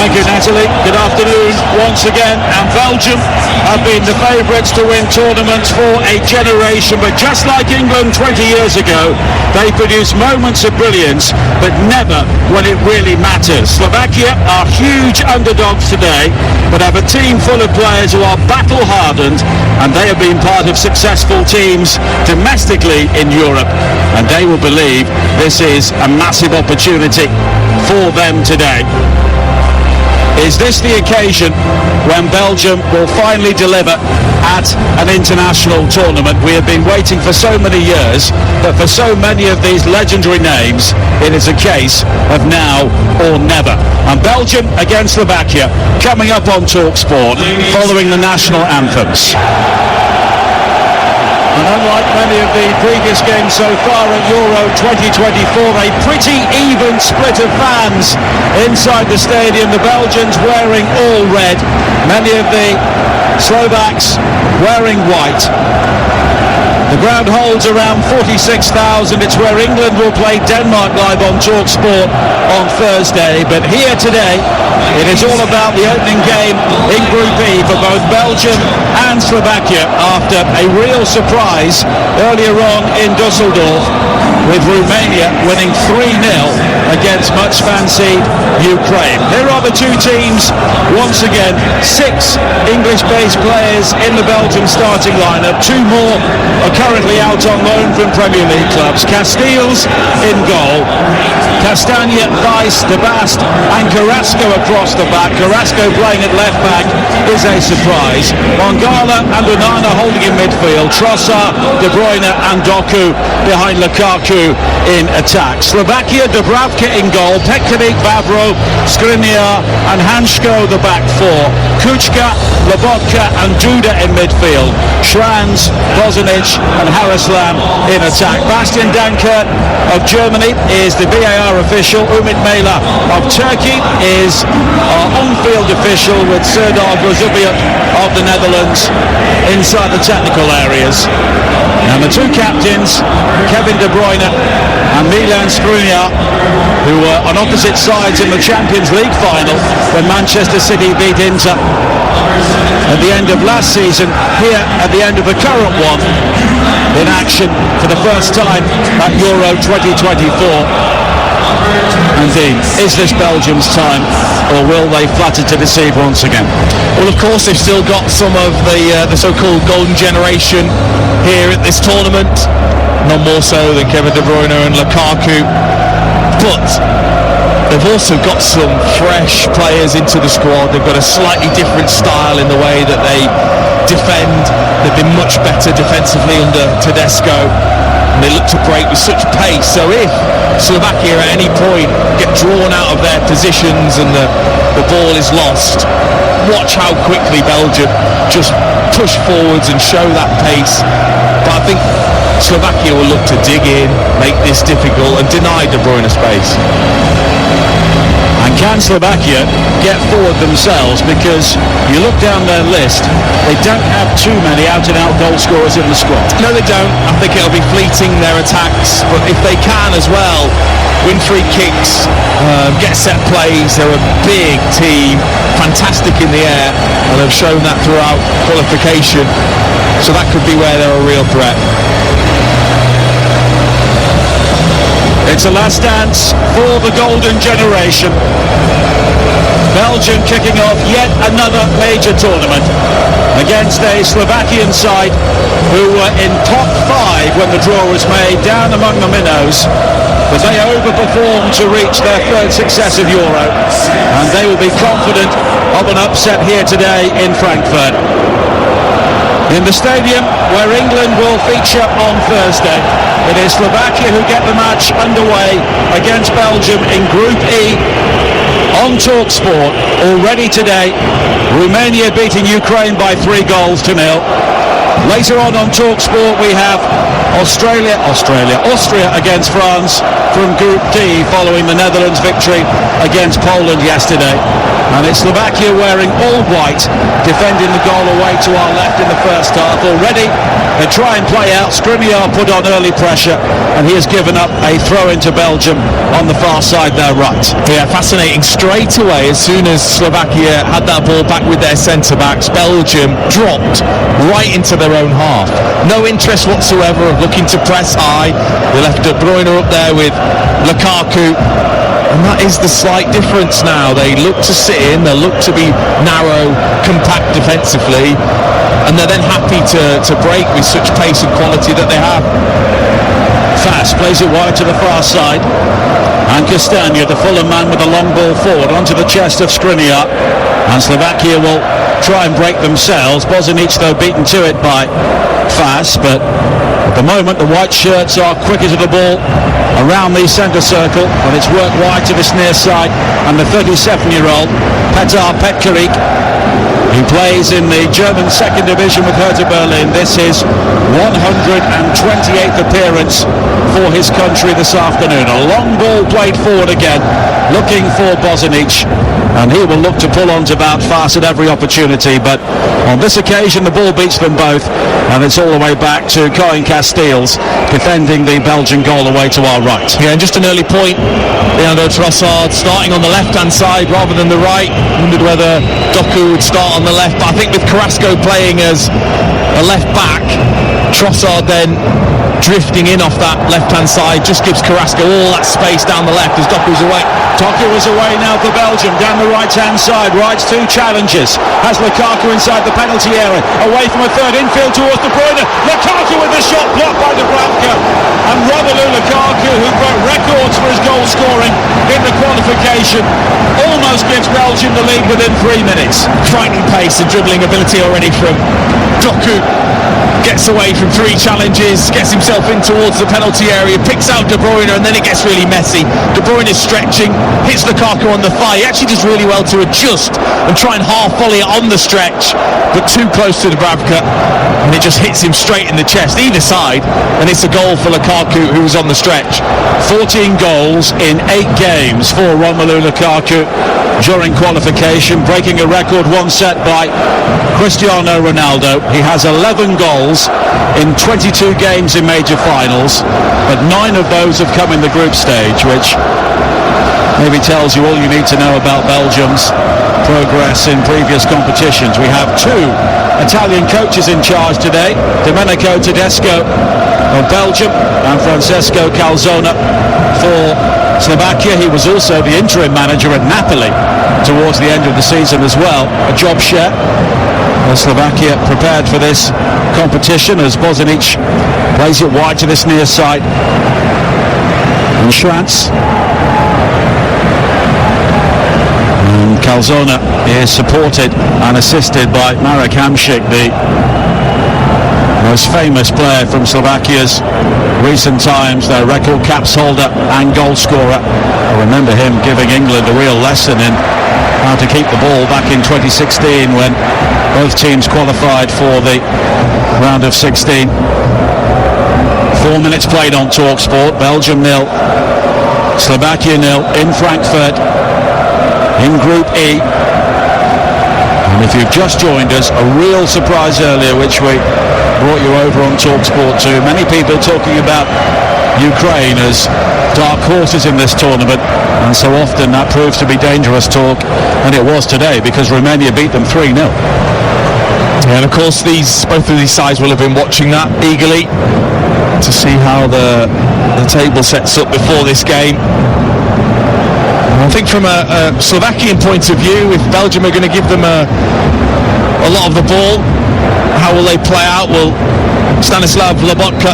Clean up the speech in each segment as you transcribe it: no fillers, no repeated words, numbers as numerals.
Thank you, Natalie. Good afternoon once again. And Belgium have been the favourites to win tournaments for a generation, but just like England 20 years ago, they produce moments of brilliance, but never when it really matters. Slovakia are huge underdogs today, but have a team full of players who are battle-hardened, and they have been part of successful teams domestically in Europe, and they will believe this is a massive opportunity for them today. Is this the occasion when Belgium will finally deliver at an international tournament? We have been waiting for so many years, but for so many of these legendary names, it is a case of now or never. And Belgium against Slovakia coming up on TalkSport following the national anthems. And unlike many of the previous games so far at Euro 2024, a pretty even split of fans inside the stadium. The Belgians wearing all red, many of the Slovaks wearing white. The ground holds around 46,000. It's where England will play Denmark live on TalkSport on Thursday. But here today, it is all about the opening game in Group E for both Belgium and Slovakia after a real surprise earlier on in Dusseldorf, with Romania winning 3-0 against much fancied Ukraine. Here are the two teams once again. 6 English-based players in the Belgium starting lineup. 2 more are currently out on loan from Premier League clubs. Casteels in goal, Castagna, Weiss, De Bast and Carrasco across the back. Carrasco playing at left back is a surprise. Mangala and Onana holding in midfield. Trossard, De Bruyne and Doku behind Lukaku in attack. Slovakia, Dubravka in goal, Pekarik, Vavro, Skriniar and Hansko the back 4. Kučka, Lobotka and Duda in midfield. Schranz, Bozanic and Haraslan in attack. Bastian Dankert of Germany is the VAR official. Umit Mela of Turkey is our on-field official, with Serdar Gozubiak of the Netherlands inside the technical areas. And the two captains, Kevin De Bruyne and Milan Skriniar, who were on opposite sides in the Champions League final when Manchester City beat Inter at the end of last season, here at the end of the current one, in action for the first time at Euro 2024. Indeed, is this Belgium's time, or will they flatter to deceive once again? Well, of course, they've still got some of the so-called golden generation here at this tournament, not more so than Kevin De Bruyne and Lukaku, but they've also got some fresh players into the squad. They've got a slightly different style in the way that they defend. They've been much better defensively under Tedesco, and they look to break with such pace. So if Slovakia at any point get drawn out of their positions and the ball is lost, watch how quickly Belgium just push forwards and show that pace. But I think Slovakia will look to dig in, make this difficult and deny De Bruyne space. And can Slovakia get forward themselves? Because you look down their list, they don't have too many out-and-out goal scorers in the squad. No, they don't. I think it'll be fleeting, their attacks, but if they can as well win free kicks, get set plays, they're a big team, fantastic in the air, and have shown that throughout qualification, so that could be where they're a real threat. It's a last dance for the golden generation. Belgium kicking off yet another major tournament against a Slovakian side who were in top 5 when the draw was made, down among the minnows, but they overperformed to reach their 3rd successive Euro, and they will be confident of an upset here today in Frankfurt, in the stadium where England will feature on Thursday. It is Slovakia who get the match underway against Belgium in Group E on TalkSport already today. Romania beating Ukraine by 3-0. Later on TalkSport we have Austria against France from Group D following the Netherlands victory against Poland yesterday. And it's Slovakia wearing all white, defending the goal away to our left in the first half. Already they try and play out. Skriniar put on early pressure, and he has given up a throw into Belgium on the far side there right. Yeah, fascinating. Straight away, as soon as Slovakia had that ball back with their centre-backs, Belgium dropped right into their own half. No interest whatsoever of looking to press high. They left De Bruyne up there with Lukaku. And that is the slight difference now. They look to sit in, they look to be narrow, compact defensively, and they're then happy to break with such pace and quality that they have. Fast plays it wide to the far side, and Castagna, the Fulham man, with a long ball forward onto the chest of Skriniar, and Slovakia will try and break themselves. Bosanic though beaten to it by Fast, but at the moment the white shirts are quicker to the ball around the centre circle, but it's worked wide to this near side, and the 37-year-old Petar Petkarik, who plays in the German second division with Hertha Berlin. This is 128th appearance for his country this afternoon. A long ball played forward again, looking for Bosanic, and he will look to pull on to Wout Fast at every opportunity, but on this occasion the ball beats them both, and it's all the way back to Koen Casteels defending the Belgian goal away to our right. Yeah, and just an early point, Leandro Trossard starting on the left-hand side rather than the right. Wondered whether Doku would start on the left, but I think with Carrasco playing as a left back, Trossard then drifting in off that left-hand side just gives Carrasco all that space down the left as Doku's away. Doku is away now for Belgium, down the right-hand side, rides two challenges, has Lukaku inside the penalty area, away from a third, infield towards De Bruyne, Lukaku with the shot blocked by Dubravka, and Romelu Lukaku, who broke records for his goal scoring in the qualification, almost gives Belgium the lead within 3 minutes. Frightening pace and dribbling ability already from Doku. Gets away from three challenges, gets himself in towards the penalty area, picks out De Bruyne, and then it gets really messy. De Bruyne is stretching, hits Lukaku on the thigh. He actually does really well to adjust and try and half volley it on the stretch, but too close to Dubravka, and it just hits him straight in the chest, either side, and it's a goal for Lukaku, who was on the stretch. 14 goals in 8 games for Romelu Lukaku during qualification, breaking a record once set by Cristiano Ronaldo. He has 11 goals in 22 games in major finals, but 9 of those have come in the group stage, which maybe tells you all you need to know about Belgium's progress in previous competitions. We have 2 Italian coaches in charge today, Domenico Tedesco of Belgium and Francesco Calzona for Slovakia. He was also the interim manager at Napoli towards the end of the season as well. A job share. Slovakia prepared for this competition as Bosanic plays it wide to this near side. And Schwartz. And Calzona is supported and assisted by Marek Hamšík, the most famous player from Slovakia's recent times, their record caps holder and goal scorer. I remember him giving England a real lesson in how to keep the ball back in 2016 when both teams qualified for the round of 16. 4 minutes played on TalkSport. Belgium 0, Slovakia 0 in Frankfurt in Group E. And if you've just joined us, a real surprise earlier which we brought you over on TalkSport too. Many people talking about Ukraine as dark horses in this tournament, and so often that proves to be dangerous talk, and it was today because Romania beat them 3-0. And of course both of these sides will have been watching that eagerly to see how the table sets up before this game. And I think from a Slovakian point of view, if Belgium are going to give them a lot of the ball, how will they play out? Well, Stanislav Lobotka,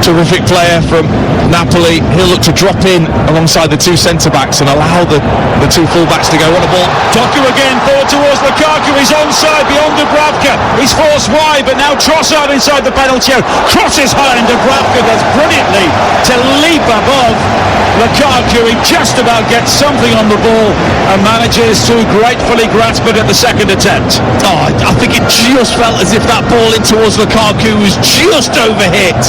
terrific player from Napoli, he'll look to drop in alongside the two centre-backs and allow the two full-backs to go on the ball. Doku again, forward towards Lukaku. He's onside beyond Dubravka. He's forced wide, but now Trossard inside the penalty area. Crosses high, and Dubravka does brilliantly to leap above Lukaku. He just about gets something on the ball and manages to gratefully grasp it at the second attempt. Oh, I think it just felt as if that ball in towards Lukaku was just overhit.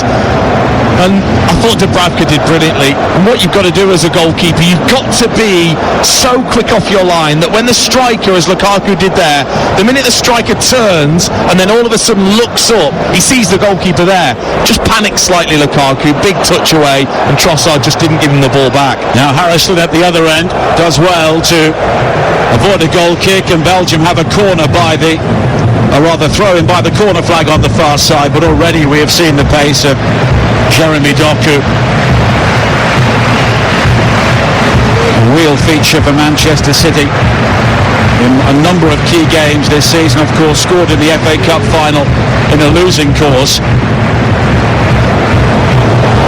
And I thought Dubravka did brilliantly. And what you've got to do as a goalkeeper, you've got to be so quick off your line that when the striker, as Lukaku did there, the minute the striker turns and then all of a sudden looks up, he sees the goalkeeper there, just panics slightly, Lukaku, big touch away, and Trossard just didn't give him the ball back. Now Harrison at the other end does well to avoid a goal kick, and Belgium have a corner by the, or rather throw in by the corner flag on the far side, but already we have seen the pace of Jeremy Doku. A real feature for Manchester City in a number of key games this season. Of course, scored in the FA Cup final in a losing cause.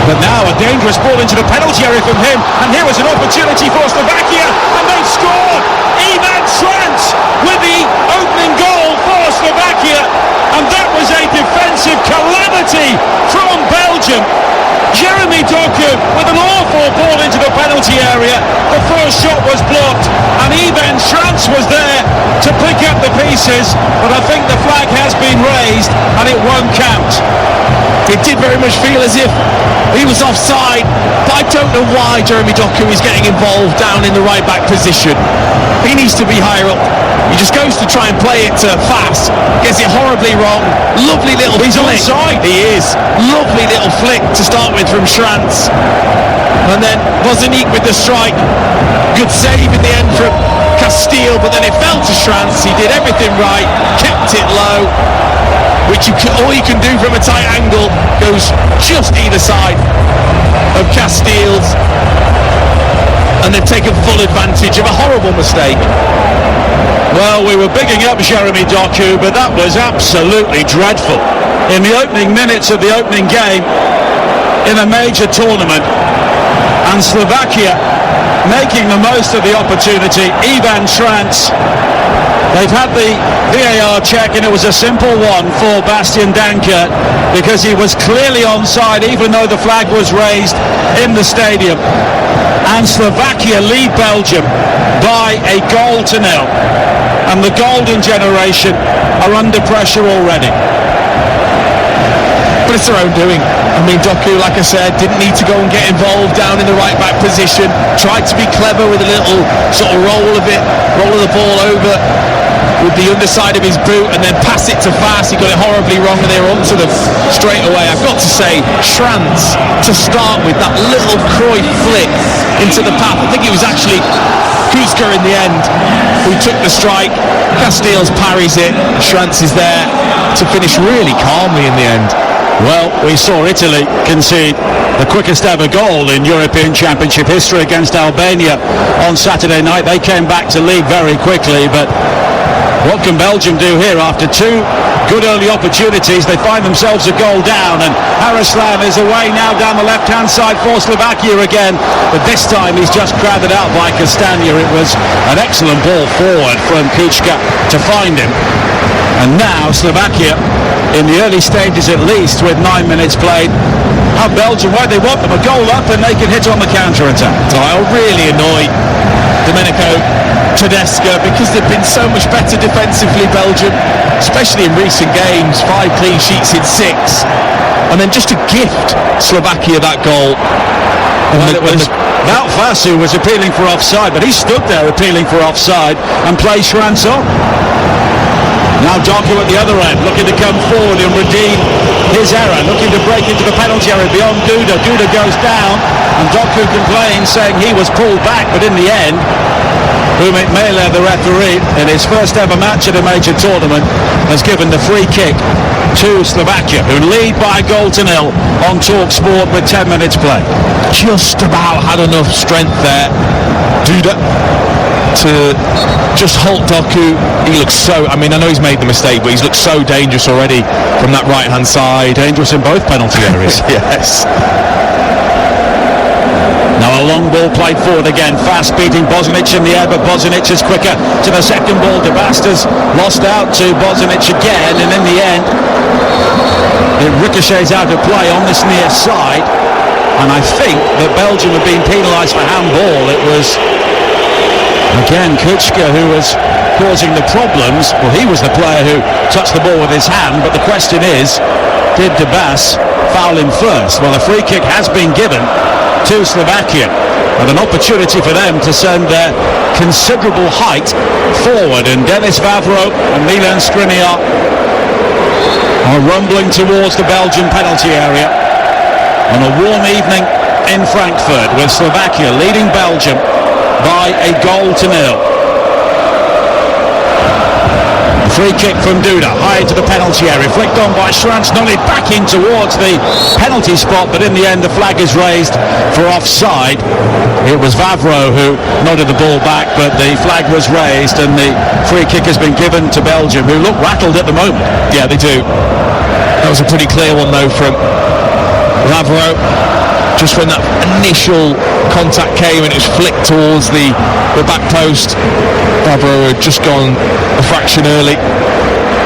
But now a dangerous ball into the penalty area from him, and here was an opportunity for Slovakia, and they've scored! Ivan Trant with the opening goal for Slovakia, and that was a defensive calamity from Belgium. Jeremy Doku with an awful ball into the penalty area. The first shot was blocked, and Ivan Trant was there to pick up the pieces, but I think the flag has been raised and it won't count. It did very much feel as if he was offside, but I don't know why Jeremy Doku is getting involved down in the right back position. He needs to be higher up. He just goes to try and play it fast, gets it horribly wrong. Lovely little He's flick. onside. He is. Lovely little flick to start with from Schrantz. And then Bozanic with the strike. Good save in the end from Castile, but then it fell to Schrantz. He did everything right, kept it low, which all you can do from a tight angle, goes just either side of Castile's, and they've taken full advantage of a horrible mistake. Well, we were bigging up Jeremy Doku, but that was absolutely dreadful. In the opening minutes of the opening game in a major tournament, and Slovakia making the most of the opportunity. Ivan Trant, they've had the VAR check, and it was a simple one for Bastian Dankert, because he was clearly onside even though the flag was raised in the stadium. And Slovakia lead Belgium by a goal to nil, and the golden generation are under pressure already. But it's their own doing. I mean, Doku, like I said, didn't need to go and get involved down in the right back position. Tried to be clever with a little sort of roll of the ball over with the underside of his boot, and then pass it to Fast. He got it horribly wrong, and they were onto them straight away. I've got to say, Schrantz, to start with, that little Cruyff flick into the path. I think it was actually Kuzka in the end who took the strike. Castiles parries it. Schrantz is there to finish really calmly in the end. Well, we saw Italy concede the quickest ever goal in European Championship history against Albania on Saturday night. They came back to lead very quickly, but what can Belgium do here after two good early opportunities? They find themselves a goal down, and Haraslan is away now down the left-hand side for Slovakia again, but this time he's just crowded out by Castagna. It was an excellent ball forward from Kuchka to find him. And now Slovakia, in the early stages at least, with 9 minutes played, have Belgium where they want them, a goal up, and they can hit on the counter-attack. So I'll really annoy Domenico Tedesco, because they've been so much better defensively, Belgium, especially in recent games. 5 clean sheets in 6, and then just to gift Slovakia that goal. Well, it was Wout Fasu was appealing for offside, but he stood there appealing for offside and played Schrantz on. Now Doku at the other end, looking to come forward and redeem his error, looking to break into the penalty area beyond Duda. Duda goes down, and Doku complains, saying he was pulled back, but in the end, Umit Mele, the referee, in his first ever match at a major tournament, has given the free kick to Slovakia, who lead by a goal to nil on TalkSport with 10 minutes play. Just about had enough strength there, Duda, to just halt Doku. He looks so, I mean, I know he's made the mistake, but he's looked so dangerous already from that right hand side. Dangerous in both penalty areas. Yes. A long ball played forward again. Fast beating Bosnic in the air, but Bosnic is quicker to the second ball. De Basta's lost out to Bosnic again, and in the end it ricochets out of play on this near side. And I think that Belgium have been penalised for handball. It was again Kuchka who was causing the problems. Well, he was the player who touched the ball with his hand, but the question is, did De Bas foul him first? Well, a free kick has been given to Slovakia, and an opportunity for them to send their considerable height forward, and Denis Vavro and Milan Skriniar are rumbling towards the Belgian penalty area on a warm evening in Frankfurt, with Slovakia leading Belgium by a 1-0. Free kick from Duda, high into the penalty area, flicked on by Schranz, nodded back in towards the penalty spot, but in the end the flag is raised for offside. It was Vavro who nodded the ball back, but the flag was raised and the free kick has been given to Belgium, who look rattled at the moment. Yeah, they do. That was a pretty clear one though from Vavro. Just when that initial contact came and it was flicked towards the back post, Vavro had just gone a fraction early.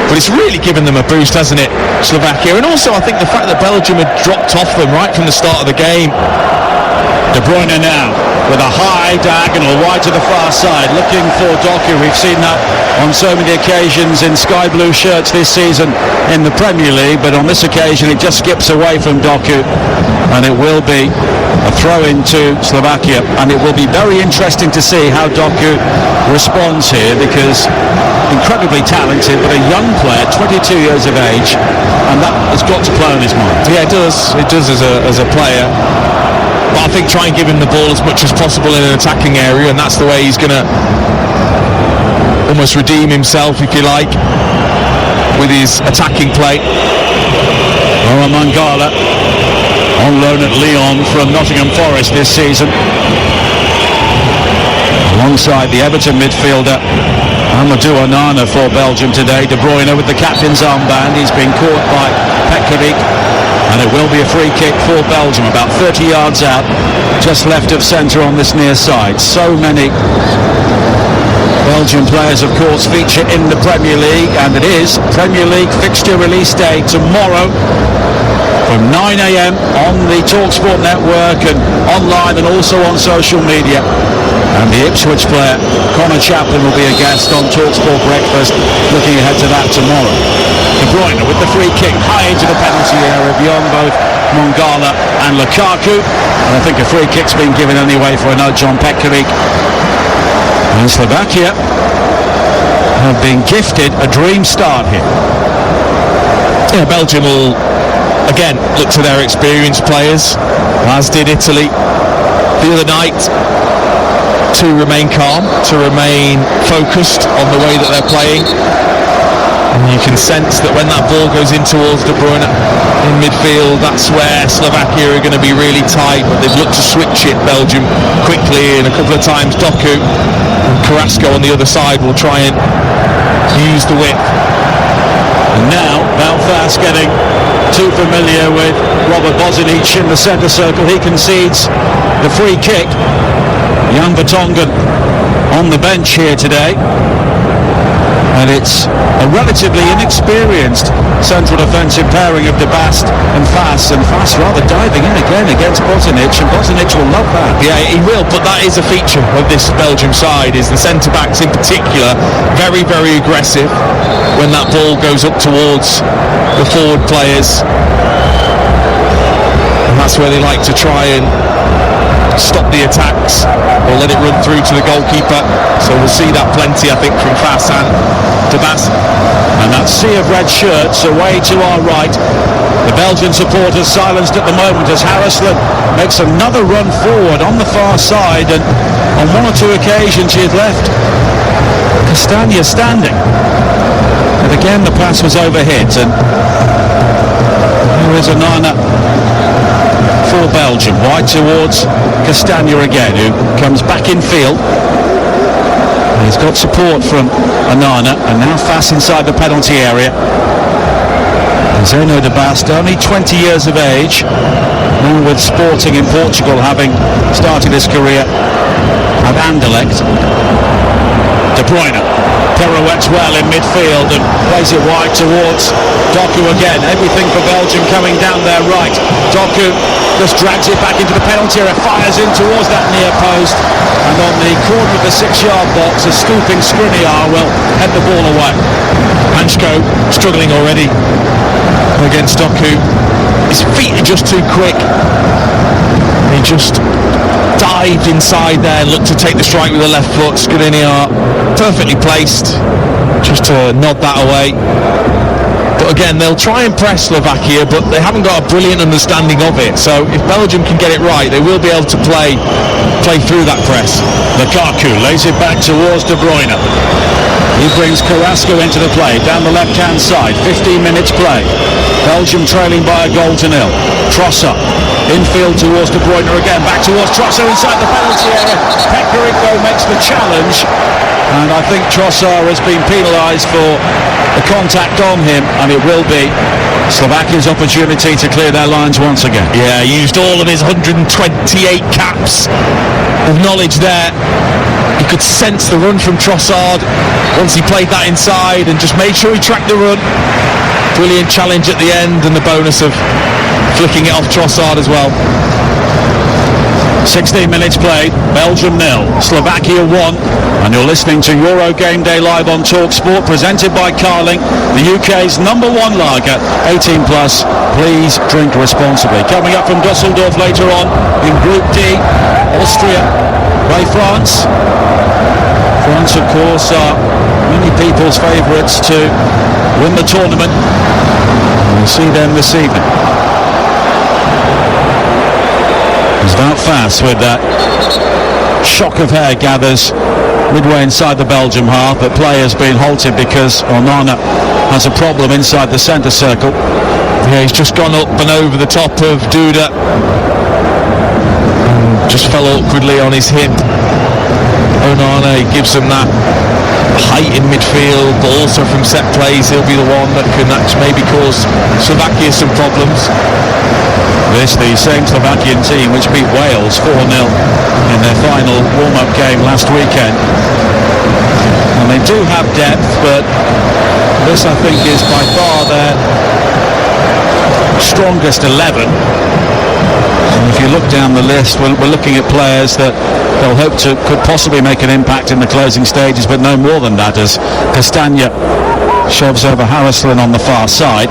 But it's really given them a boost, hasn't it, Slovakia? And also I think the fact that Belgium had dropped off them right from the start of the game. De Bruyne now with a high diagonal wide to the far side, looking for Doku. We've seen that on so many occasions in sky blue shirts this season in the Premier League, but on this occasion it just skips away from Doku, and it will be a throw in to Slovakia. And it will be very interesting to see how Doku responds here, because incredibly talented, but a young player, 22 years of age, and that has got to play on his mind. Yeah, it does as a player. But I think try and give him the ball as much as possible in an attacking area, and that's the way he's going to almost redeem himself, if you like, with his attacking play. Mangala on loan at Lyon from Nottingham Forest this season, alongside the Everton midfielder Amadou Onana for Belgium today. De Bruyne with the captain's armband. He's been caught by Pekarik, and it will be a free kick for Belgium, about 30 yards out, just left of centre on this near side. So many Belgian players, of course, feature in the Premier League, and it is Premier League fixture release day tomorrow from 9 a.m. on the TalkSport network and online, and also on social media. And the Ipswich player Connor Chaplin will be a guest on TalkSport Breakfast, looking ahead to that tomorrow. De Bruyne with the free kick high into the penalty area beyond both Mangala and Lukaku, and I think a free kick's been given anyway for a nudge on Pekarik. And Slovakia have been gifted a dream start here. Yeah, Belgium will again look to their experienced players, as did Italy the other night, to remain calm, to remain focused on the way that they're playing. And you can sense that when that ball goes in towards De Bruyne in midfield, that's where Slovakia are going to be really tight. But they've looked to switch it, Belgium, quickly, and a couple of times Doku and Carrasco on the other side will try and use the width. And now Belfast getting too familiar with Robert Bosnic in the centre circle. He concedes the free kick. Jan Vertonghen on the bench here today, and it's a relatively inexperienced central defensive pairing of De Bast and Fass rather diving in again against Bosnic, and Bosnic will love that. Yeah, he will, but that is a feature of this Belgium side, is the centre-backs in particular very, very aggressive when that ball goes up towards the forward players, and that's where they like to try and stop the attacks or let it run through to the goalkeeper. So we'll see that plenty, I think, from Fass and De Bast. And that sea of red shirts away to our right. The Belgian supporters silenced at the moment as Harrisland makes another run forward on the far side, and on one or two occasions he had left Castagna standing. But again the pass was overhit, and here is Onana for Belgium, wide towards Castagna again, who comes back in field. He's got support from Onana, and now Fass inside the penalty area. Zeno de Basta, only 20 years of age, now with Sporting in Portugal, having started his career at Anderlecht. De Bruyne pirouettes well in midfield and plays it wide towards Doku again. Everything for Belgium coming down their right. Doku just drags it back into the penalty area, fires in towards that near post, and on the corner of the 6-yard box, a scooping Skriniar will head the ball away. Hansko struggling already against Doku. His feet are just too quick. He just dived inside there, looked to take the strike with the left foot. Skriniar perfectly placed just to nod that away. But again, they'll try and press Slovakia, but they haven't got a brilliant understanding of it. So if Belgium can get it right, they will be able to play through that press. Lukaku lays it back towards De Bruyne. He brings Carrasco into the play down the left-hand side. 15 minutes play. Belgium trailing by a goal to nil. Trossard infield towards De Bruyne again. Back towards Trossard inside the penalty area. Pekarico makes the challenge, and I think Trossard has been penalised for the contact on him, and it will be Slovakia's opportunity to clear their lines once again. Yeah, he used all of his 128 caps of knowledge there. He could sense the run from Trossard once he played that inside and just made sure he tracked the run. Brilliant challenge at the end, and the bonus of flicking it off Trossard as well. 16 minutes played, Belgium 0, Slovakia 1, and you're listening to Euro Game Day live on TalkSport, presented by Carling, the UK's #1 lager, 18 plus. Please drink responsibly. Coming up from Dusseldorf later on in Group D, Austria play France. France, of course, are many people's favourites to win the tournament. We'll see them this evening. It's Wout fast with that shock of hair gathers midway inside the Belgium half, but play has been halted because Onana has a problem inside the centre circle. Yeah, he's just gone up and over the top of Duda and just fell awkwardly on his hip. Onana gives him that height in midfield, but also from set plays he'll be the one that can actually maybe cause Slovakia some problems. This the same Slovakian team which beat Wales 4-0 in their final warm-up game last weekend. And they do have depth, but this I think is by far their strongest 11. And if you look down the list, we're looking at players that they'll hope to could possibly make an impact in the closing stages, but no more than that, as Castagna shoves over Harrisland on the far side.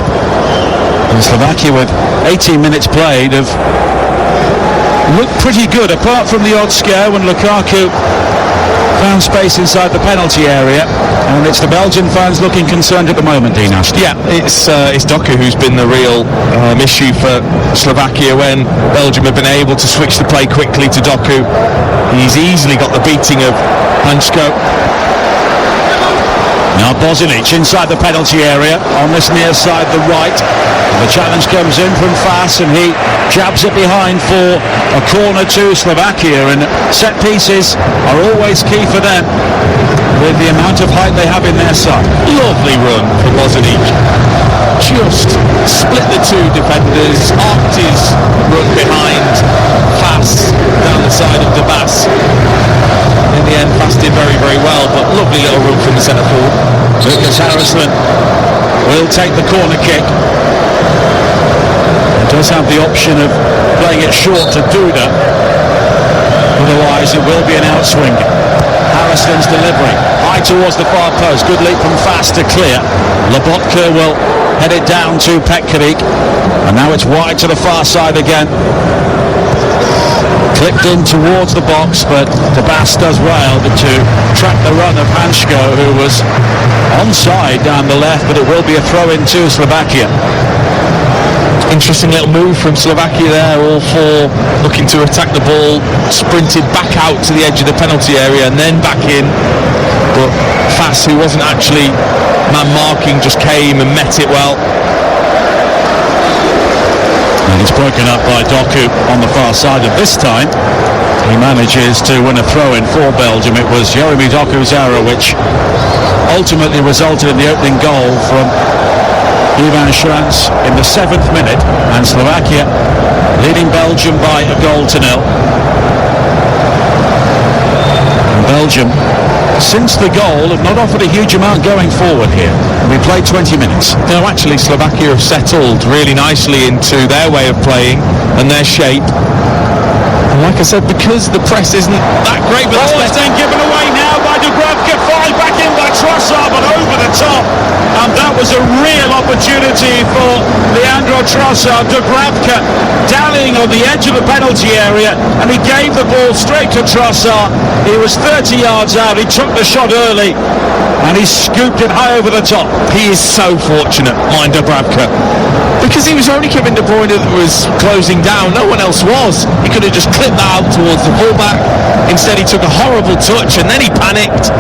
And Slovakia, with 18 minutes played, have looked pretty good, apart from the odd scare when Lukaku found space inside the penalty area. And it's the Belgian fans looking concerned at the moment, Dean Ashton. Yeah, it's Doku who's been the real issue for Slovakia. When Belgium have been able to switch the play quickly to Doku, he's easily got the beating of Hansko. Now Bozilic inside the penalty area on this near side, the right. And the challenge comes in from Fas, and he jabs it behind for a corner to Slovakia. And set pieces are always key for them, with the amount of height they have in their side. Lovely run for Bozilic. Just split the two defenders, arced his run behind Fas down the side of Debas. In the end, Fas did very, very well, but lovely little run from the centre forward. Lucas Harrisland will take the corner kick. He does have the option of playing it short to Duda. Otherwise, it will be an outswing. Harrisland's delivering high towards the far post. Good leap from Fas to clear. Lobotka will head it down to Pekaric, and now it's wide to the far side again. Clipped in towards the box, but Debas does well to track the run of Hansko, who was onside down the left, but it will be a throw-in to Slovakia. Interesting little move from Slovakia there, all four looking to attack the ball, sprinted back out to the edge of the penalty area and then back in, but Fas, who wasn't actually man marking, just came and met it well. And it's broken up by Doku on the far side, and this time he manages to win a throw-in for Belgium. It was Jeremy Doku's error which ultimately resulted in the opening goal from Ivan Schranz in the 7th minute, and Slovakia leading Belgium by a goal to nil. And Belgium, since the goal, have not offered a huge amount going forward here. We played 20 minutes. No, actually, Slovakia have settled really nicely into their way of playing and their shape. And like I said, because the press isn't that great, but it's then given away now by Dubravka, fired back in by Trossard, but over the top. And that was a real opportunity for Leandro Trossard. Dubravka dallying on the edge of the penalty area, and he gave the ball straight to Trossard. He was 30 yards out, he took the shot early, and he scooped it high over the top. He is so fortunate, mind Dubravka, because he was only Kevin De Bruyne that was closing down. No one else was. He could have just clipped that out towards the fullback. Instead, he took a horrible touch, and then he panicked,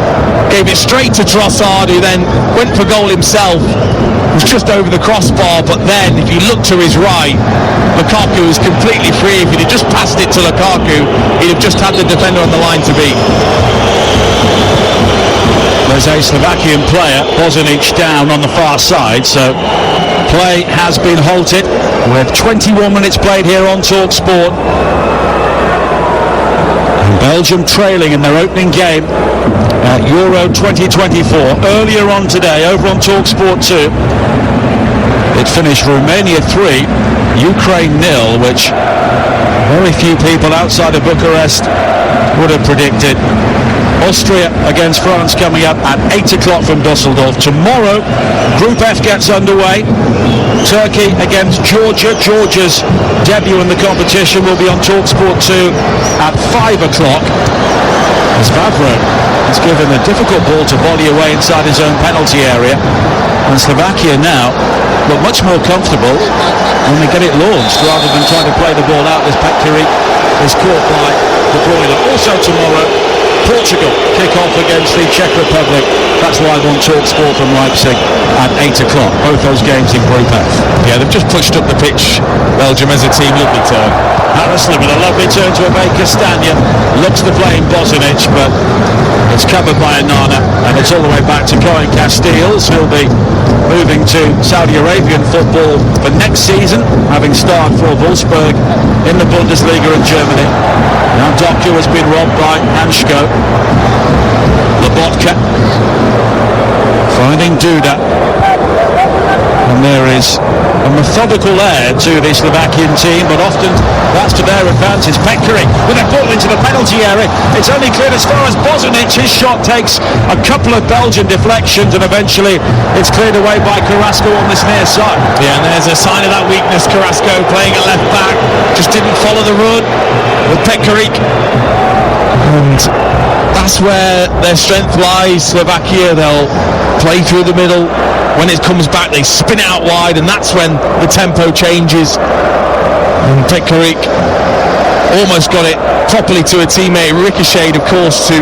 gave it straight to Trossard, who then went for goal himself. It was just over the crossbar, but then if you look to his right, Lukaku was completely free. If he'd have just passed it to Lukaku, he'd have just had the defender on the line to beat. There's a Slovakian player, Bozanic, down on the far side, so play has been halted. We have 21 minutes played here on TalkSport. And Belgium trailing in their opening game at Euro 2024. Earlier on today, over on TalkSport 2, it finished Romania 3, Ukraine 0, which very few people outside of Bucharest would have predicted. Austria against France coming up at 8 o'clock from Dusseldorf. Tomorrow, Group F gets underway. Turkey against Georgia. Georgia's debut in the competition will be on TalkSport 2 at 5 o'clock. As Vavro has given a difficult ball to volley away inside his own penalty area. And Slovakia now look much more comfortable when they get it launched rather than trying to play the ball out. This Petkovic is caught by De Bruyne. Also tomorrow, Portugal kick off against the Czech Republic. That's live on TalkSport from Leipzig at 8 o'clock. Both those games in Group F. Yeah, they've just pushed up the pitch, Belgium, as a team. Lovely turn. Harrison with a lovely turn to Abey Castagna. Looks to play in Bozanic, but it's covered by Anana, and it's all the way back to Cohen Casteels, who'll be moving to Saudi Arabian football for next season, having starred for Wolfsburg in the Bundesliga in Germany. Now Doku has been robbed by Hansko. Lobotka finding Duda, and there is a methodical air to the Slovakian team, but often that's to their advantage. Petkovic with a ball into the penalty area. It's only cleared as far as Bozanic. His shot takes a couple of Belgian deflections, and eventually it's cleared away by Carrasco on this near side. Yeah, and there's a sign of that weakness. Carrasco playing at left back, just didn't follow the run with Petkovic, and that's where their strength lies. Slovakia, they'll play through the middle. When it comes back, they spin it out wide, and that's when the tempo changes. And Petkovic almost got it properly to a teammate. Ricocheted, of course, to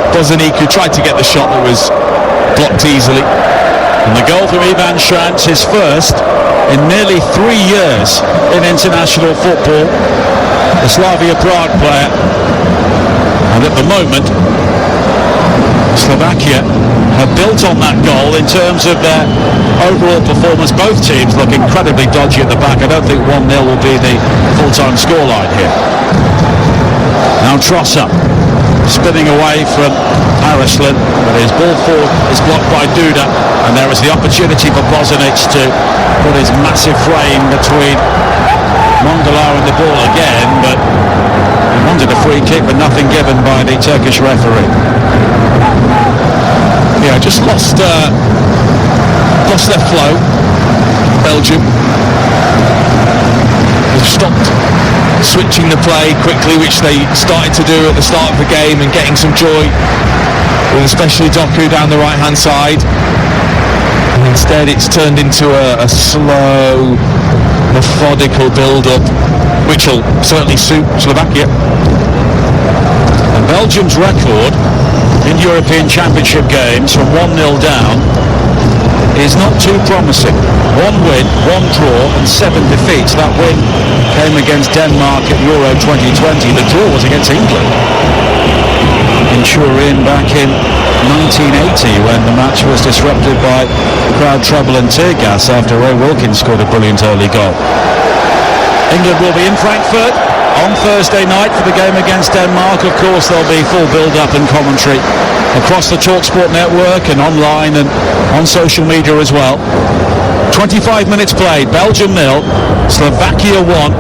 Bozanic, who tried to get the shot that was blocked easily. And the goal from Ivan Schranz, his first in nearly 3 years in international football. The Slavia Prague player. And at the moment, Slovakia have built on that goal in terms of their overall performance. Both teams look incredibly dodgy at the back. I don't think 1-0 will be the full-time scoreline here. Now Trossard spinning away from Arslan, but his ball forward is blocked by Duda, and there is the opportunity for Bozanic to put his massive frame between Mongolau and the ball again, but he wanted a free kick, but nothing given by the Turkish referee. Yeah, just lost their flow, Belgium. They've stopped switching the play quickly, which they started to do at the start of the game, and getting some joy with especially Doku down the right hand side. And instead it's turned into a slow, methodical build-up, which will certainly suit Slovakia. And Belgium's record in European Championship games from 1-0 down is not too promising. 1 win, 1 draw and 7 defeats. That win came against Denmark at Euro 2020. The draw was against England in Turin back in 1980 when the match was disrupted by crowd trouble and tear gas after Ray Wilkins scored a brilliant early goal. England will be in Frankfurt on Thursday night for the game against Denmark. Of course, there'll be full build-up and commentary across the TalkSport network and online and on social media as well. 25 minutes played, Belgium 0, Slovakia 1.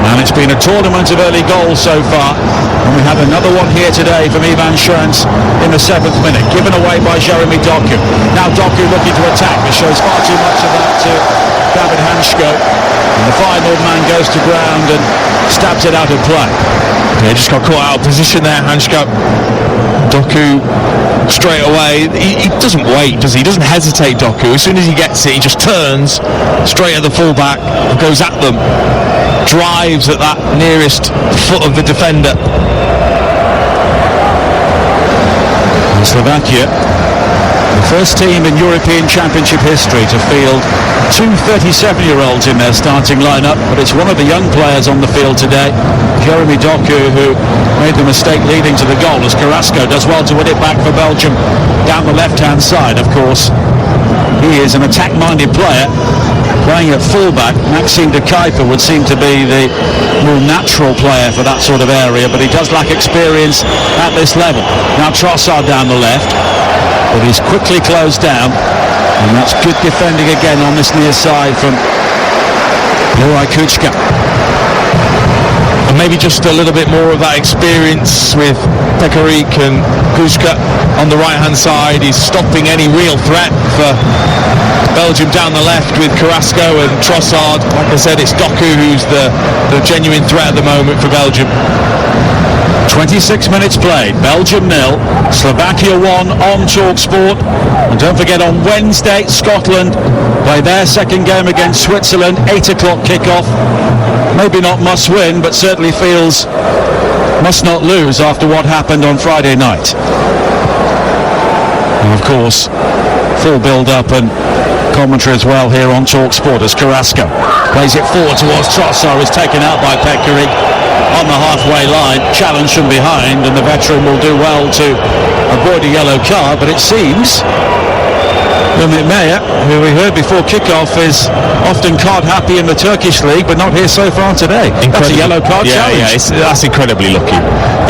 And it's been a tournament of early goals so far. And we have another one here today from Ivan Schranz in the 7th minute, given away by Jeremy Doku. Now Doku looking to attack. It shows far too much of that to David Hansko. And the final man goes to ground and stabs it out of play. Yeah, just got caught out of position there, Hansko. Doku straight away, he doesn't wait, does he? He doesn't hesitate, Doku. As soon as he gets it, he just turns straight at the fullback and goes at them. Drives at that nearest foot of the defender. And Slovakia, the first team in European Championship history to field 2 37-year-olds in their starting lineup, but it's one of the young players on the field today, Jeremy Doku, who made the mistake leading to the goal as Carrasco does well to win it back for Belgium down the left-hand side. Of course, he is an attack-minded player. Playing at fullback, Maxime de Kuyper would seem to be the more natural player for that sort of area, but he does lack experience at this level. Now Trossard down the left, but he's quickly closed down, and that's good defending again on this near side from Juraj Kučka. And maybe just a little bit more of that experience with Pekarik and Kučka on the right-hand side. He's stopping any real threat for Belgium down the left with Carrasco and Trossard. Like I said, it's Doku who's the genuine threat at the moment for Belgium. 26 minutes played, Belgium 0, Slovakia 1 on TalkSport. And don't forget, on Wednesday, Scotland play their second game against Switzerland, 8 o'clock kickoff. Maybe not must win, but certainly feels must not lose after what happened on Friday night. And of course, full build-up and commentary as well here on TalkSport as Carrasco plays it forward towards Trossard, is taken out by Pekarik on the halfway line, challenged from behind, and the veteran will do well to avoid a yellow card. But it seems Mehmet Meyer, who we heard before kickoff, is often card happy in the Turkish league, but not here so far today. That's a yellow card challenge. Yeah, that's incredibly lucky.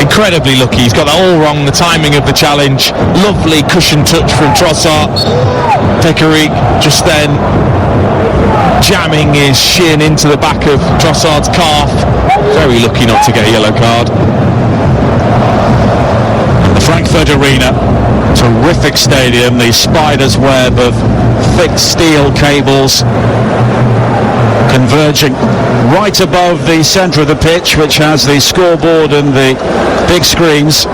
Incredibly lucky. He's got that all wrong, the timing of the challenge. Lovely cushion touch from Trossard. Pekarik just then jamming his shin into the back of Trossard's calf. Very lucky not to get a yellow card. The Frankfurt Arena, terrific stadium, the spider's web of thick steel cables converging right above the centre of the pitch, which has the scoreboard and the big screens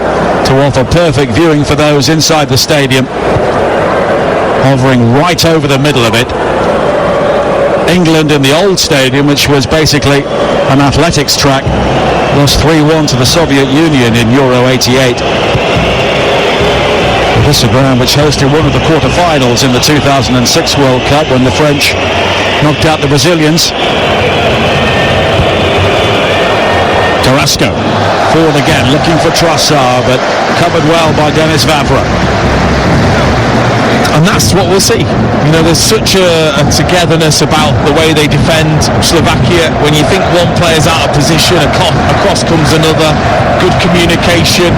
to offer perfect viewing for those inside the stadium. Hovering right over the middle of it. England in the old stadium, which was basically an athletics track, lost 3-1 to the Soviet Union in Euro 88. This is a ground which hosted one of the quarter-finals in the 2006 World Cup when the French knocked out the Brazilians. Carrasco forward again, looking for Trossard, but covered well by Denis Vavra. And that's what we'll see. You know, there's such a togetherness about the way they defend Slovakia. When you think one player's out of position, across comes another. Good communication,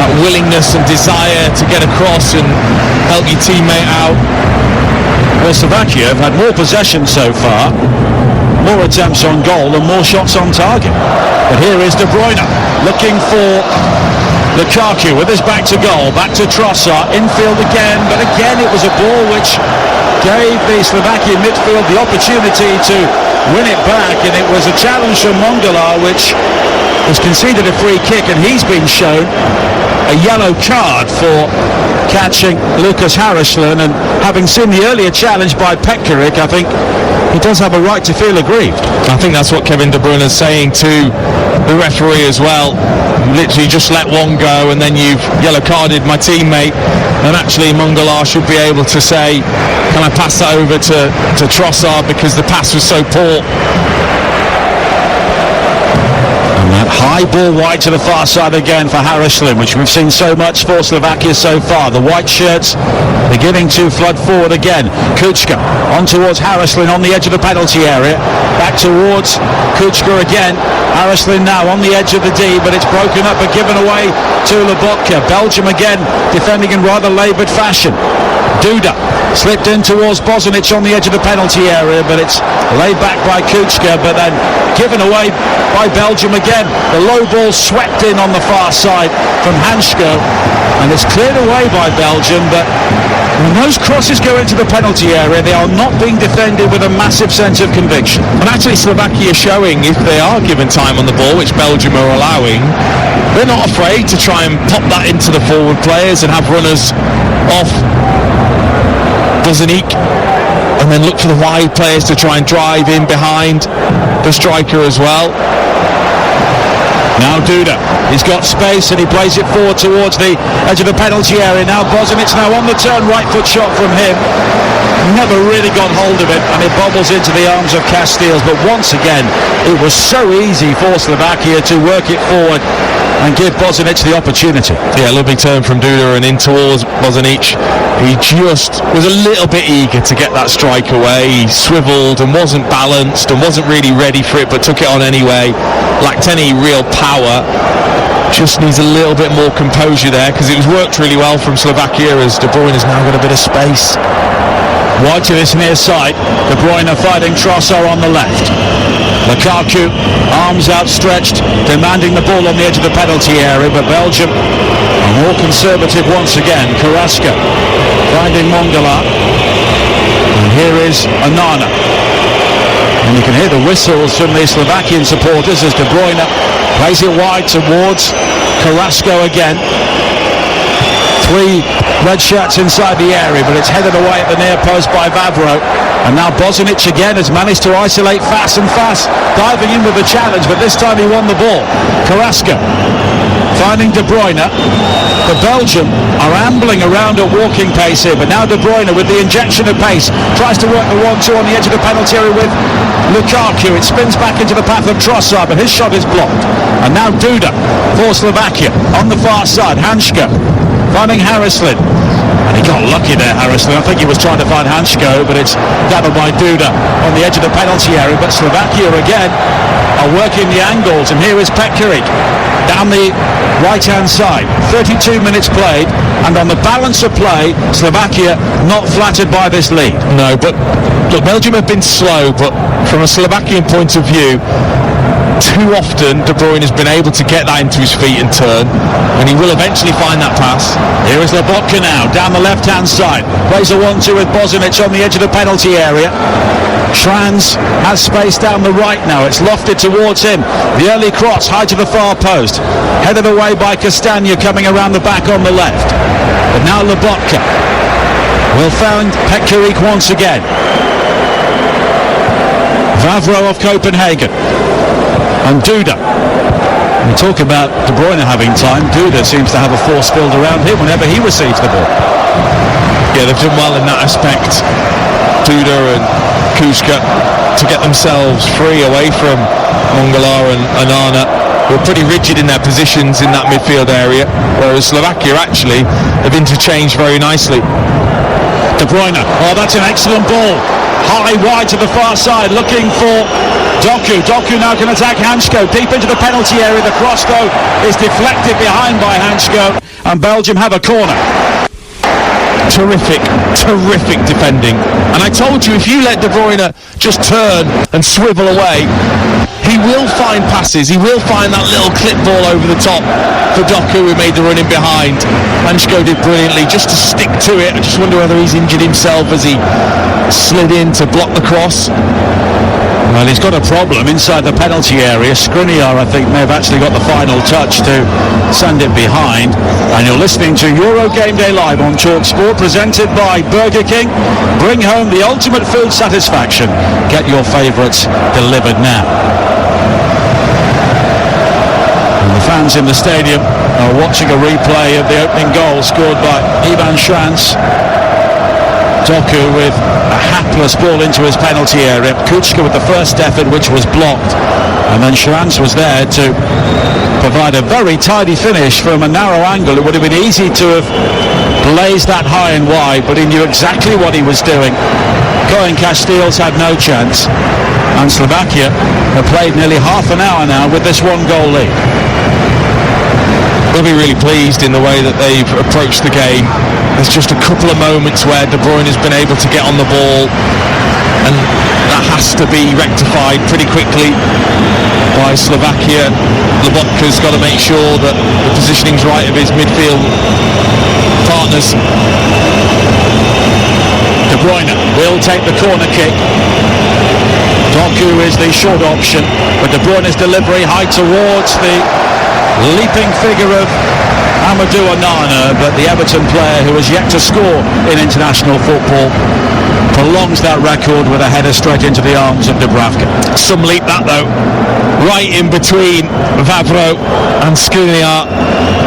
that willingness and desire to get across and help your teammate out. Well, Slovakia have had more possession so far, more attempts on goal and more shots on target. But here is De Bruyne looking for Lukaku with his back to goal, back to Trossard, infield again, but again it was a ball which gave the Slovakian midfield the opportunity to win it back, and it was a challenge from Mongala which has conceded a free kick, and he's been shown a yellow card for catching Lucas Harrisland, and having seen the earlier challenge by Pekarik, I think he does have a right to feel aggrieved. I think that's what Kevin De Bruyne is saying to the referee as well. Literally just let one go and then you've yellow carded my teammate, and actually Mongala should be able to say, can I pass that over to Trossard, because the pass was so poor. And that high ball wide to the far side again for Haraslin, which we've seen so much for Slovakia so far. The white shirts beginning to flood forward again. Kučka on towards Haraslin on the edge of the penalty area. Back towards Kučka again. Haraslin now on the edge of the D, but it's broken up and given away to Lobotka. Belgium again defending in rather laboured fashion. Duda slipped in towards Bosanic on the edge of the penalty area, but it's laid back by Kučka, but then given away by Belgium again. The low ball swept in on the far side from Hansko, and it's cleared away by Belgium, but when those crosses go into the penalty area, they are not being defended with a massive sense of conviction. And actually Slovakia showing, if they are given time on the ball, which Belgium are allowing, they're not afraid to try and pop that into the forward players and have runners off Bosanic, and then look for the wide players to try and drive in behind the striker as well. Now Duda, he's got space and he plays it forward towards the edge of the penalty area. Now Bosanic now on the turn, right foot shot from him. Never really got hold of it, and it bobbles into the arms of Casteels, but once again it was so easy for Slovakia to work it forward and give Bosanic the opportunity. Yeah, lovely turn from Duda and in towards Bosanic. He just was a little bit eager to get that strike away. He swiveled and wasn't balanced and wasn't really ready for it, but took it on anyway. Lacked any real power. Just needs a little bit more composure there, because it was worked really well from Slovakia, as De Bruyne has now got a bit of space. Wide to this near side. De Bruyne fighting Trossard on the left. Lukaku, arms outstretched, demanding the ball on the edge of the penalty area, but Belgium are more conservative once again. Carrasco finding Mongala, and here is Onana, and you can hear the whistles from the Slovakian supporters as De Bruyne plays it wide towards Carrasco again. 3 red shirts inside the area, but it's headed away at the near post by Vavro. And now Bosanic again has managed to isolate Fass, and Fass diving in with the challenge, but this time he won the ball. Carrasco finding De Bruyne. The Belgium are ambling around at walking pace here, but now De Bruyne with the injection of pace tries to work the 1-2 on the edge of the penalty area with Lukaku. It spins back into the path of Trossard, but his shot is blocked. And now Duda for Slovakia on the far side. Hansko finding Haraslin, and he got lucky there, Haraslin. I think he was trying to find Hansko, but it's gathered by Duda on the edge of the penalty area. But Slovakia again are working the angles, and here is Petkovic down the right hand side. 32 minutes played, and on the balance of play, Slovakia not flattered by this lead. No, but look, Belgium have been slow, but from a Slovakian point of view, too often De Bruyne has been able to get that into his feet and turn, and he will eventually find that pass. Here is Lobotka now down the left hand side, plays a 1-2 with Bosanic on the edge of the penalty area. Trans has space down the right now, it's lofted towards him. The early cross high to the far post, headed away by Castagna coming around the back on the left. But now Lobotka will find Petkovic once again. Vavro of Copenhagen. And Duda. We talk about De Bruyne having time. Duda seems to have a force field around him whenever he receives the ball. Yeah, they've done well in that aspect, Duda and Kučka, to get themselves free away from Mongala and Onana, who are pretty rigid in their positions in that midfield area, whereas Slovakia actually have interchanged very nicely. De Bruyne, oh, that's an excellent ball. High wide to the far side, looking for Doku. Doku now can attack Hansko deep into the penalty area. The cross though is deflected behind by Hansko, and Belgium have a corner. Terrific defending. And I told you, if you let De Bruyne just turn and swivel away, he will find passes. He will find that little clip ball over the top for Doku, who made the run in behind. Hansko did brilliantly just to stick to it. I just wonder whether he's injured himself as he slid in to block the cross. Well, he's got a problem inside the penalty area. Skriniar, I think, may have actually got the final touch to send it behind. And you're listening to Euro Game Day Live on TalkSport, presented by Burger King. Bring home the ultimate food satisfaction. Get your favourites delivered now. The fans in the stadium are watching a replay of the opening goal scored by Ivan Schranz. Doku with a hapless ball into his penalty area. Kuchka with the first effort, which was blocked. And then Schranz was there to provide a very tidy finish from a narrow angle. It would have been easy to have blazed that high and wide, but he knew exactly what he was doing. Cohen Casteels had no chance. And Slovakia have played nearly half an hour now with this one goal lead. They'll be really pleased in the way that they've approached the game. There's just a couple of moments where De Bruyne has been able to get on the ball, and that has to be rectified pretty quickly by Slovakia. Lobotka's got to make sure that the positioning's right of his midfield partners. De Bruyne will take the corner kick. Doku is the short option, but De Bruyne's delivery high towards the leaping figure of Amadou Onana, but the Everton player, who has yet to score in international football, prolongs that record with a header straight into the arms of Dubravka. Some leap that though, right in between Vavro and Skriniar.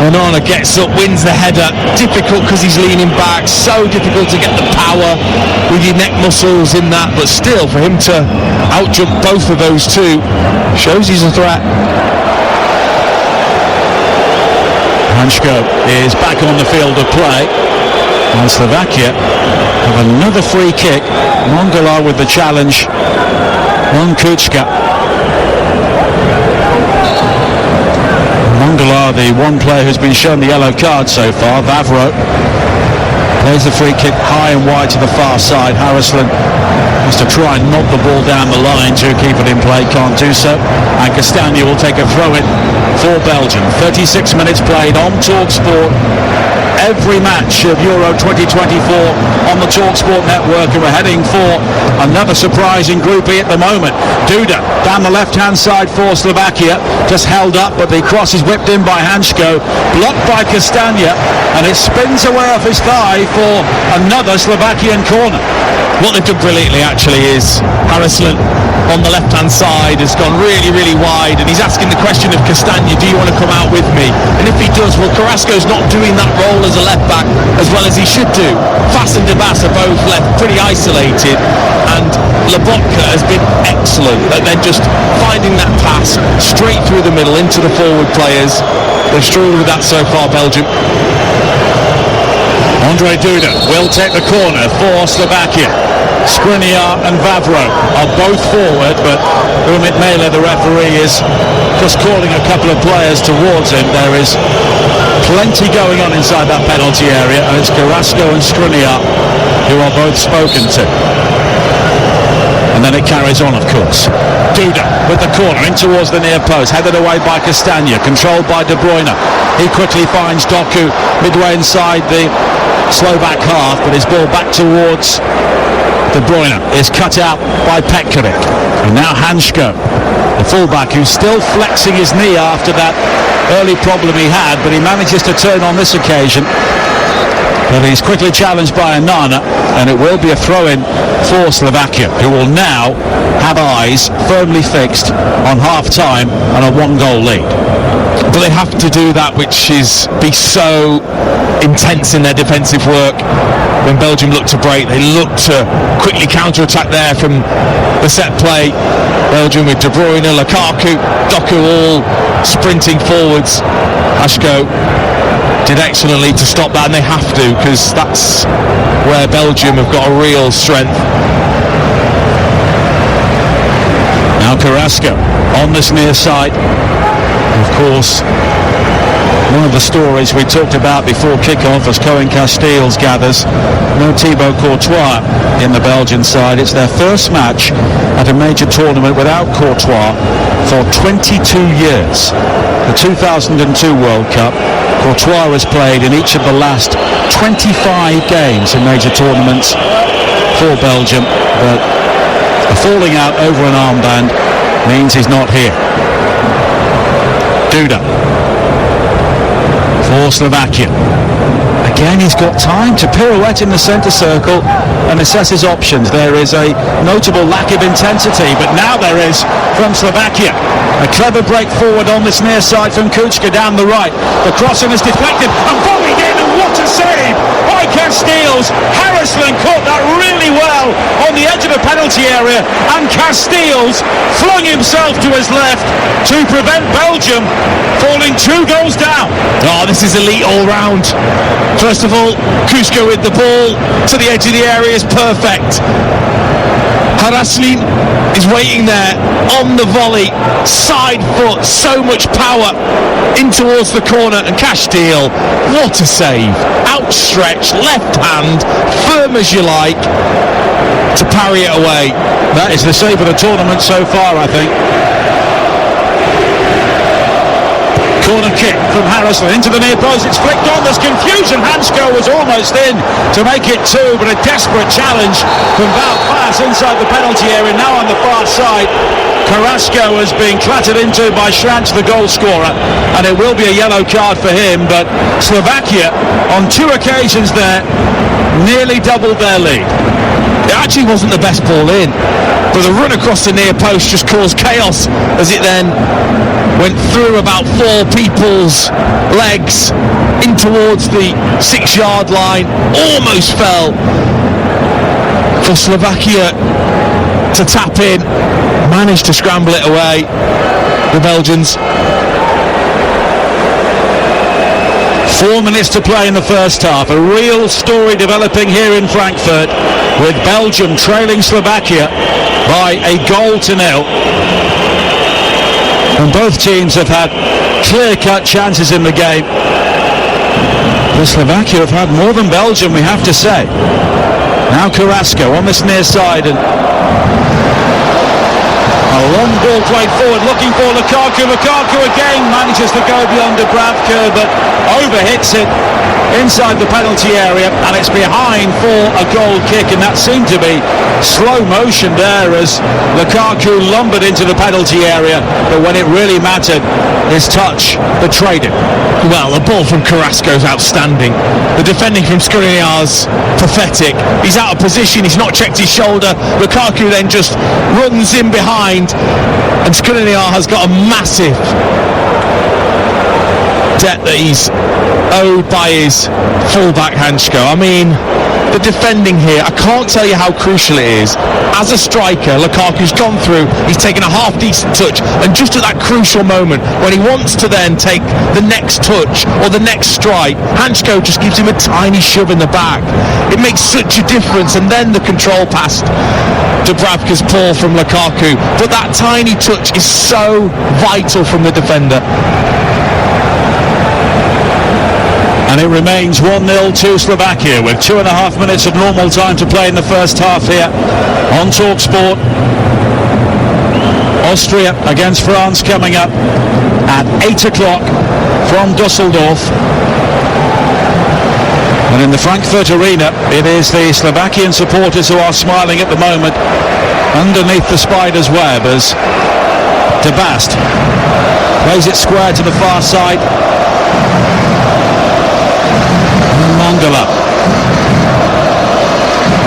Onana gets up, wins the header. Difficult because he's leaning back, so difficult to get the power with your neck muscles in that, but still for him to outjump both of those two shows he's a threat. Hansko is back on the field of play, and Slovakia have another free kick. Mongala with the challenge on Kuchka. Mongala, the one player who's been shown the yellow card so far. Vavro plays the free kick high and wide to the far side. Harrisland has to try and knock the ball down the line to keep it in play, can't do so. And Castagna will take a throw-in for Belgium. 36 minutes played on TalkSport. Every match of Euro 2024 on the TalkSport network, and we're heading for another surprising Group E at the moment. Duda down the left-hand side for Slovakia, just held up, but the cross is whipped in by Hansko, blocked by Castagna, and it spins away off his thigh for another Slovakian corner. What they've done brilliantly actually is Harrisland on the left-hand side has gone really, really wide, and he's asking the question of Castagna, do you want to come out with me? And if he does, well, Carrasco's not doing that role as a left-back as well as he should do. Fass and Debas are both left pretty isolated, and Lobotka has been excellent at then just finding that pass straight through the middle into the forward players. They've struggled with that so far, Belgium. Ondrej Duda will take the corner for Slovakia. Skriniar and Vavro are both forward, but Umit Mele, the referee, is just calling a couple of players towards him. There is plenty going on inside that penalty area, and it's Carrasco and Skriniar who are both spoken to. And then it carries on, of course. Duda with the corner in towards the near post, headed away by Castagna, controlled by De Bruyne. He quickly finds Doku midway inside the Slovak half, but his ball back towards De Bruyne is cut out by Petkovic. And now Hansko, the fullback, who's still flexing his knee after that early problem he had, but he manages to turn on this occasion. But he's quickly challenged by Onana, and it will be a throw-in for Slovakia, who will now have eyes firmly fixed on half-time and a one-goal lead. But they have to do that, which is be so intense in their defensive work. When Belgium look to break, they look to quickly counter-attack there from the set play. Belgium with De Bruyne, Lukaku, Doku all sprinting forwards. Hashko did excellently to stop that, and they have to, because that's where Belgium have got a real strength. Now Carrasco on this near side. Of course, one of the stories we talked about before kick-off, as Cohen Casteels gathers, no Thibaut Courtois in the Belgian side. It's their first match at a major tournament without Courtois for 22 years. The 2002 World Cup, Courtois has played in each of the last 25 games in major tournaments for Belgium, but a falling out over an armband means he's not here. Duda for Slovakia. Again, he's got time to pirouette in the centre circle and assess his options. There is a notable lack of intensity, but now there is from Slovakia. A clever break forward on this near side from Kučka down the right. The crossing is deflected and volleyed in, and what a save by Casteels. Harrisland caught that really well on the edge of the penalty area, and Casteels flung himself to his left to prevent Belgium falling 2 goals down. Oh, this is elite all round. First of all, Kučka with the ball to the edge of the area is perfect. Harasli is waiting there on the volley, side foot, so much power in towards the corner, and Castile, what a save, outstretched left hand, firm as you like, to parry it away. That is the save of the tournament so far, I think. Corner kick from Harrison into the near post. It's flicked on. There's confusion. Hansko was almost in to make it 2, but a desperate challenge from Val Fass inside the penalty area. Now on the far side, Carrasco has been clattered into by Schranz, the goal scorer, and it will be a yellow card for him. But Slovakia, on 2 occasions there, nearly doubled their lead. It actually wasn't the best ball in, but the run across the near post just caused chaos as it then went through about 4 people's legs in towards the 6-yard line, almost fell for Slovakia to tap in, managed to scramble it away, the Belgians. 4 minutes to play in the first half. A real story developing here in Frankfurt, with Belgium trailing Slovakia by a goal to 0. And both teams have had clear-cut chances in the game. But Slovakia have had more than Belgium, we have to say. Now Carrasco on this near side, and a long ball played forward, looking for Lukaku. Lukaku again manages to go beyond Dubravka, but overhits it inside the penalty area, and it's behind for a goal kick, and that seemed to be slow motion there as Lukaku lumbered into the penalty area, but when it really mattered, his touch betrayed him. Well, the ball from Carrasco is outstanding. The defending from Skriniar's pathetic. He's out of position, he's not checked his shoulder. Lukaku then just runs in behind, and Skriniar has got a massive debt that he's owed by his fullback Hansko. I mean, the defending here, I can't tell you how crucial it is. As a striker, Lukaku's gone through, he's taken a half-decent touch, and just at that crucial moment, when he wants to then take the next touch or the next strike, Hansko just gives him a tiny shove in the back. It makes such a difference, and then the control past Dubravka's ball from Lukaku. But that tiny touch is so vital from the defender. And it remains 1-0 to Slovakia with 2.5 minutes of normal time to play in the first half here on TalkSport. Austria against France coming up at 8 o'clock from Dusseldorf. And in the Frankfurt arena, it is the Slovakian supporters who are smiling at the moment underneath the spider's web as De Bast plays it square to the far side. Mangala.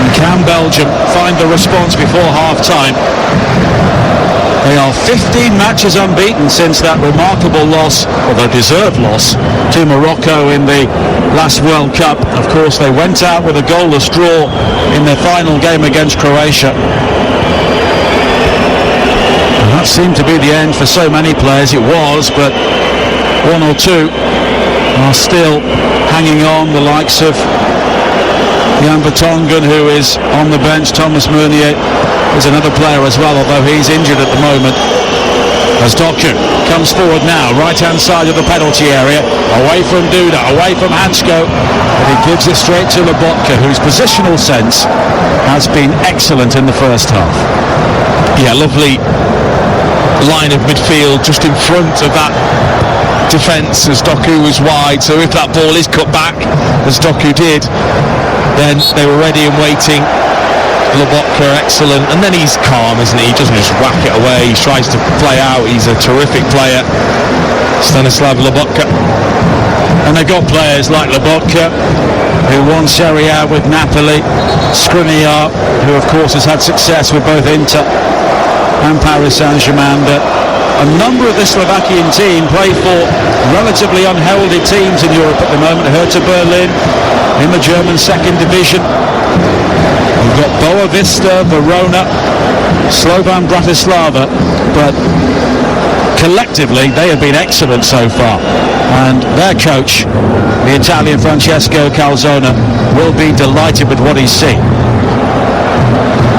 And can Belgium find the response before half-time? They are 15 matches unbeaten since that remarkable loss, or the deserved loss, to Morocco in the last World Cup. Of course, they went out with a goalless draw in their final game against Croatia. And that seemed to be the end for so many players. It was, but 1 or 2 are still hanging on, the likes of Jan Vertonghen, who is on the bench. Thomas Meunier is another player as well, although he's injured at the moment. As Doku comes forward now, right-hand side of the penalty area, away from Duda, away from Hansko, but he gives it straight to Lobotka, whose positional sense has been excellent in the first half. Yeah, lovely line of midfield just in front of that defence as Doku was wide, so if that ball is cut back as Doku did, then they were ready and waiting. Lobotka excellent, and then he's calm, isn't he? He doesn't just whack it away, he tries to play out. He's a terrific player, Stanislav Lobotka. And they've got players like Lobotka, who won Serie A with Napoli, Skriniar, who of course has had success with both Inter and Paris Saint-Germain. But a number of the Slovakian team play for relatively unheralded teams in Europe at the moment. Hertha Berlin in the German second division. We've got Boa Vista, Verona, Slovan Bratislava, but collectively they have been excellent so far, and their coach, the Italian Francesco Calzona, will be delighted with what he's seen.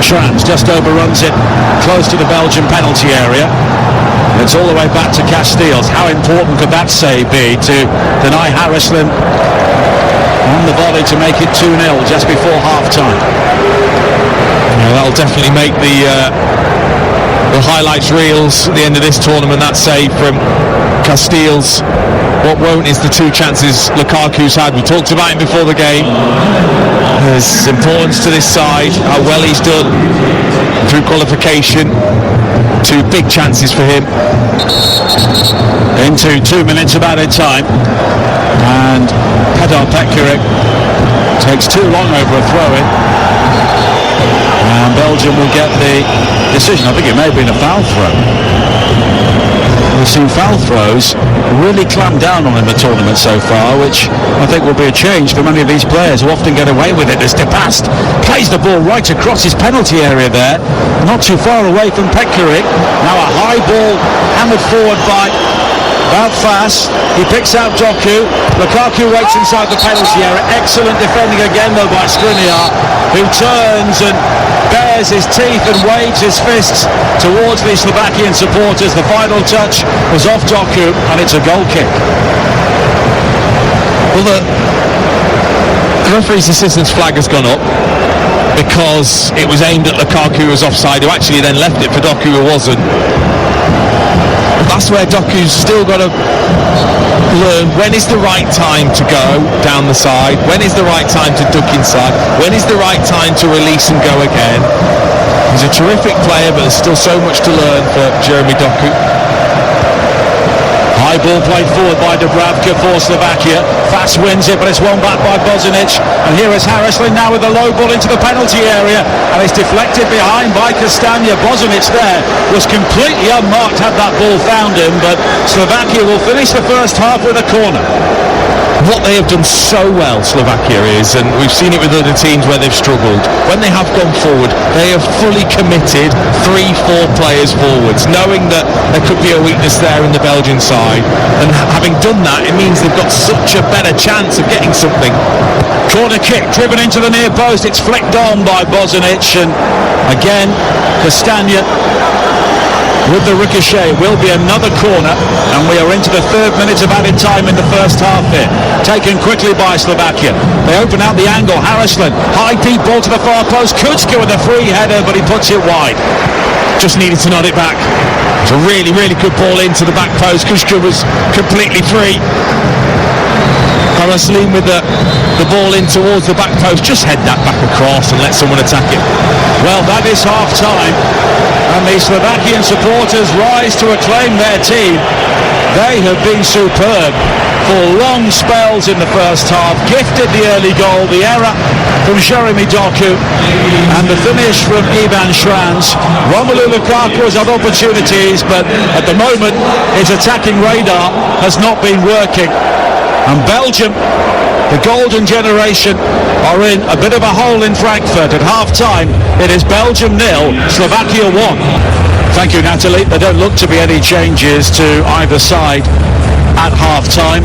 Schranz just overruns it close to the Belgian penalty area. It's all the way back to Casteels. How important could that save be to deny Harrisland on the volley to make it 2-0 just before half-time? Yeah, that'll definitely make the highlights reels at the end of this tournament, that save from Casteels. What won't is the two chances Lukaku's had. We talked about him before the game. There's importance to this side, how well he's done through qualification. Two big chances for him. Into 2 minutes of added time, and Pedar Petkovic takes too long over a throw-in, and Belgium will get the decision. I think it may have been a foul throw. We've seen foul throws really clamp down on in the tournament so far, which I think will be a change for many of these players who often get away with it. As De Past plays the ball right across his penalty area there, not too far away from Petkovic. Now a high ball hammered forward by Fast. He picks out Doku. Lukaku waits inside the penalty area. Excellent defending again though by Skriniar, who turns and bares his teeth and waves his fists towards the Slovakian supporters. The final touch was off Doku, and it's a goal kick. Well, the referee's assistant's flag has gone up because it was aimed at Lukaku, who was offside, who actually then left it for Doku, who wasn't. That's where Doku's still got to learn when is the right time to go down the side, when is the right time to duck inside, when is the right time to release and go again. He's a terrific player, but there's still so much to learn for Jeremy Doku. High ball played forward by Dubravka for Slovakia. Fast wins it, but it's won back by Bozanic. And here is Harrisland now with the low ball into the penalty area, and it's deflected behind by Castagna. Bozanic there was completely unmarked had that ball found him, but Slovakia will finish the first half with a corner. What they have done so well, Slovakia, is, and we've seen it with other teams where they've struggled, when they have gone forward, they have fully committed 3-4 players forwards, knowing that there could be a weakness there in the Belgian side, and having done that, it means they've got such a better chance of getting something. Corner kick driven into the near post. It's flicked on by Bozanic, and again Castagna with the ricochet. Will be another corner, and we are into the 3rd minute of added time in the first half here. Taken quickly by Slovakia. They open out the angle. Harrisland, high deep ball to the far post. Kutska with a free header, but he puts it wide. Just needed to nod it back. It's a really, really good ball into the back post. Kutska was completely free. Harrisland with the ball in towards the back post. Just head that back across and let someone attack it. Well, that is half time, and the Slovakian supporters rise to acclaim their team. They have been superb for long spells in the first half. Gifted the early goal, the error from Jeremy Doku, and the finish from Ivan Schranz. Romelu Lukaku has had opportunities, but at the moment his attacking radar has not been working. And Belgium, the golden generation, are in a bit of a hole in Frankfurt. At half-time, it is Belgium 0, Slovakia 1. Thank you, Natalie. There don't look to be any changes to either side at half-time.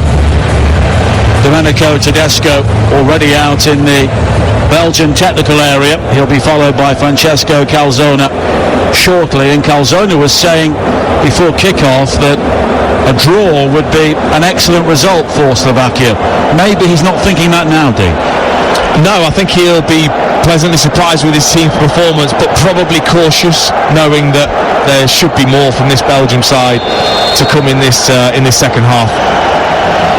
Domenico Tedesco already out in the Belgian technical area. He'll be followed by Francesco Calzona shortly. And Calzona was saying before kick-off that a draw would be an excellent result for Slovakia. Maybe he's not thinking that now, Dean. No, I think he'll be pleasantly surprised with his team's performance, but probably cautious, knowing that there should be more from this Belgium side to come in this second half.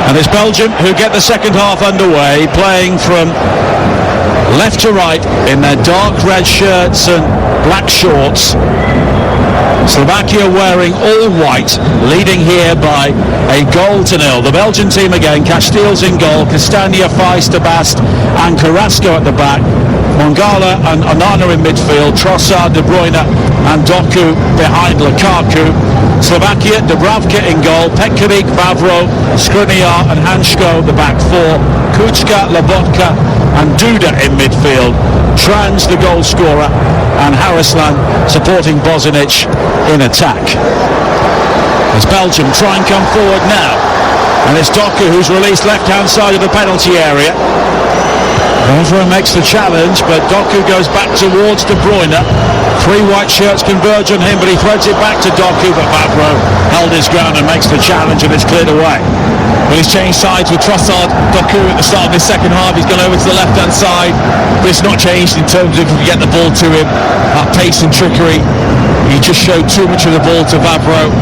And it's Belgium who get the second half underway, playing from left to right in their dark red shirts and black shorts. Slovakia wearing all white, leading here by a 1-0. The Belgian team again, Castells in goal, Castagna, Feist, Bast and Carrasco at the back. Mangala and Onana in midfield, Trossard, De Bruyne and Doku behind Lukaku. Slovakia, Dubravka in goal, Petkovic, Vavro, Skriniar and Hansko the back four, Kučka, Lobotka and Duda in midfield. Trans the goal scorer and Harislan supporting Bozanic in attack. As Belgium try and come forward now, and it's Doku who's released left hand side of the penalty area. Vavro makes the challenge, but Doku goes back towards De Bruyne. Three white shirts converge on him, but he threads it back to Doku, but Vavro held his ground and makes the challenge, and it's cleared away. Well, he's changed sides with Trossard. Doku at the start of this second half, he's gone over to the left-hand side, but it's not changed in terms of if we get the ball to him. That pace and trickery, he just showed too much of the ball to Vavro.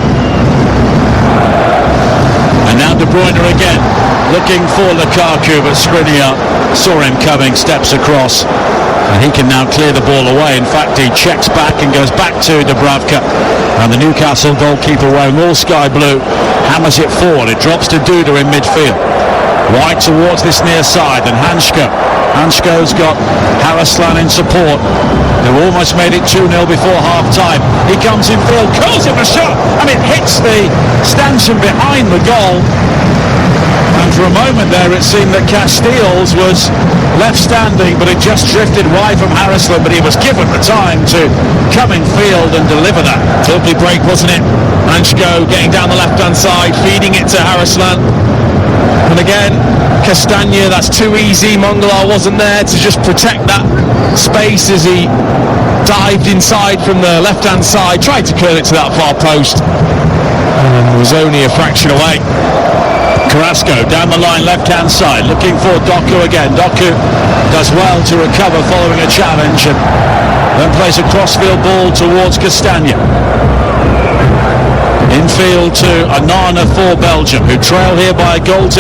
And now De Bruyne again, looking for Lukaku, but Skriniar saw him coming, steps across, and he can now clear the ball away. In fact, he checks back and goes back to Dubravka, and the Newcastle goalkeeper, wearing all sky blue, hammers it forward. It drops to Duda in midfield. Wide towards this near side, and Hansko. Hansko's got Harislan in support. They almost made it 2-0 before half-time. He comes in field, curls him a shot, and it hits the stanchion behind the goal. And for a moment there, it seemed that Castells was left standing, but it just drifted wide from Harislan, but he was given the time to come in field and deliver that. Totally break, wasn't it? Hansko getting down the left-hand side, feeding it to Harislan. And again, Castagna, that's too easy. Mangala wasn't there to just protect that space as he dived inside from the left-hand side, tried to curl it to that far post, and was only a fraction away. Carrasco down the line, left-hand side, looking for Doku again. Doku does well to recover following a challenge, and then plays a crossfield ball towards Castagna. Infield to Onana for Belgium, who trail here by a 1-0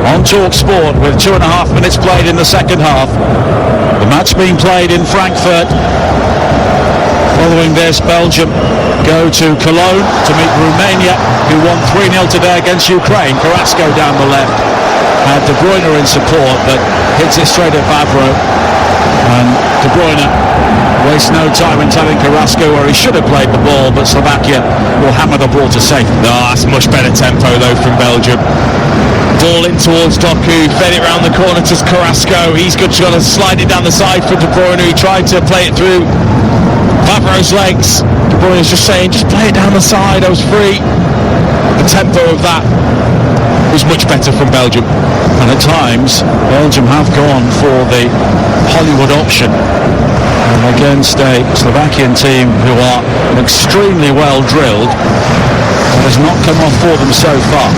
on TalkSport with 2.5 minutes played in the second half. The match being played in Frankfurt. Following this, Belgium go to Cologne to meet Romania, who won 3-0 today against Ukraine. Carrasco down the left, had De Bruyne in support, but hits it straight at Vavro. And De Bruyne wastes no time in telling Carrasco where he should have played the ball, but Slovakia will hammer the ball to safety. No, that's much better tempo though from Belgium. Ball in towards Doku, fed it round the corner to Carrasco. He's got to slide it down the side for De Bruyne. He tried to play it through Vavro's legs. De Bruyne's just saying, just play it down the side, I was free. The tempo of that was much better from Belgium. And at times, Belgium have gone for the Hollywood option against a Slovakian team who are extremely well drilled. It has not come off for them so far.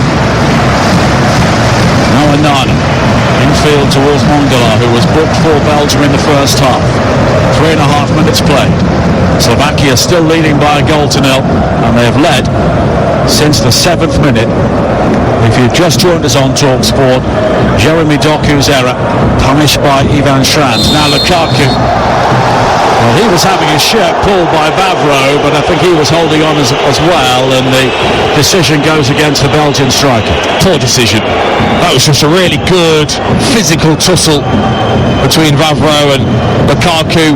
Now Onana, infield towards Mangala, who was booked for Belgium in the first half. 3.5 minutes played. Slovakia still leading by a 1-0, and they have led since the 7th minute. If you've just joined us on TalkSport, Jeremy Doku's error punished by Ivan Šranc. Now Lukaku. Well, he was having his shirt pulled by Vavro, but I think he was holding on as well, and the decision goes against the Belgian striker. Poor decision. That was just a really good physical tussle between Vavro and Lukaku.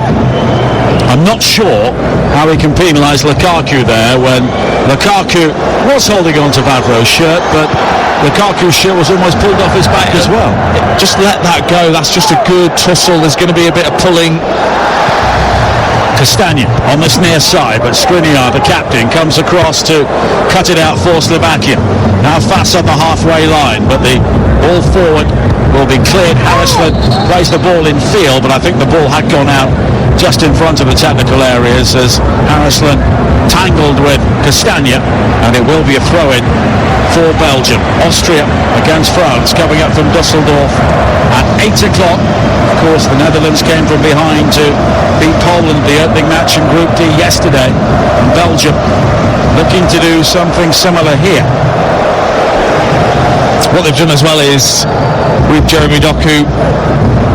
I'm not sure how he can penalise Lukaku there when Lukaku was holding on to Vavro's shirt, but Lukaku's shirt was almost pulled off his back as well. Just let that go. That's just a good tussle. There's going to be a bit of pulling. Castagna on this near side, but Skriniar, the captain, comes across to cut it out for Slovakia. Now fast on the halfway line, but the ball forward will be cleared. Harislan plays the ball in field, but I think the ball had gone out just in front of the technical areas as Harislan tangled with Castagna, and it will be a throw-in for Belgium. Austria against France coming up from Dusseldorf at 8 o'clock. Of course, the Netherlands came from behind to beat Poland the opening match in Group D yesterday, and Belgium looking to do something similar here. what they've done as well is, with Jeremy Doku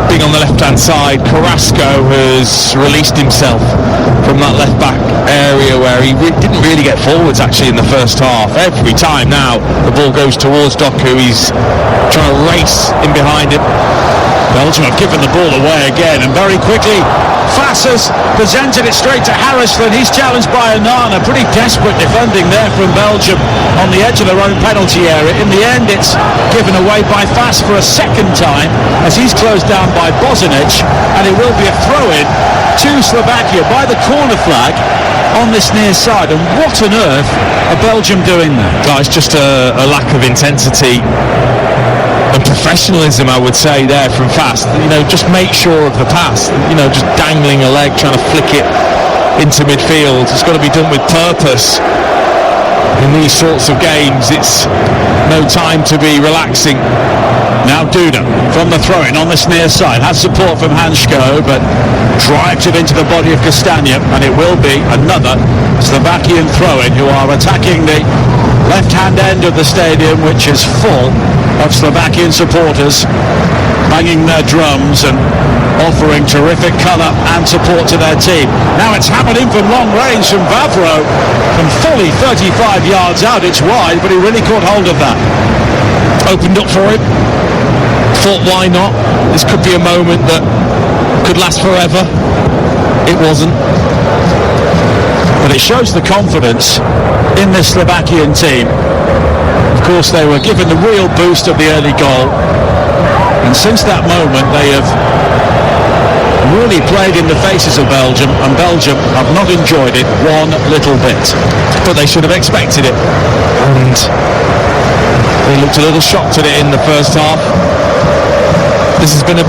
being on the left-hand side, Carrasco has released himself from that left-back area where he didn't really get forwards actually in the first half. Every time now the ball goes towards Doku, he's trying to race in behind him. Belgium have given the ball away again, and very quickly Fass has presented it straight to Harrison. He's challenged by Onana. Pretty desperate defending there from Belgium on the edge of their own penalty area. In the end, it's given away by Fass for a second time as he's closed down by Bozanic, and it will be a throw-in to Slovakia by the corner flag on this near side. And what on earth are Belgium doing there? Oh, it's just a lack of intensity and professionalism, I would say, there from Fast. Just make sure of the pass. Just dangling a leg, trying to flick it into midfield. It's got to be done with purpose. In these sorts of games, it's no time to be relaxing. Now Duda from the throw-in on this near side has support from Hansko, but drives it into the body of Castagna, and it will be another Slovakian throw-in, who are attacking the left-hand end of the stadium, which is full of Slovakian supporters banging their drums and offering terrific colour and support to their team. Now it's hammered in from long range from Vavro from fully 35 yards out. It's wide, but he really caught hold of that. Opened up for him. Thought, why not? This could be a moment that could last forever. It wasn't. But it shows the confidence in this Slovakian team. Of course, they were given the real boost of the early goal, and since that moment they have really played in the faces of Belgium, and Belgium have not enjoyed it one little bit. But they should have expected it, and they looked a little shocked at it in the first half. This has been a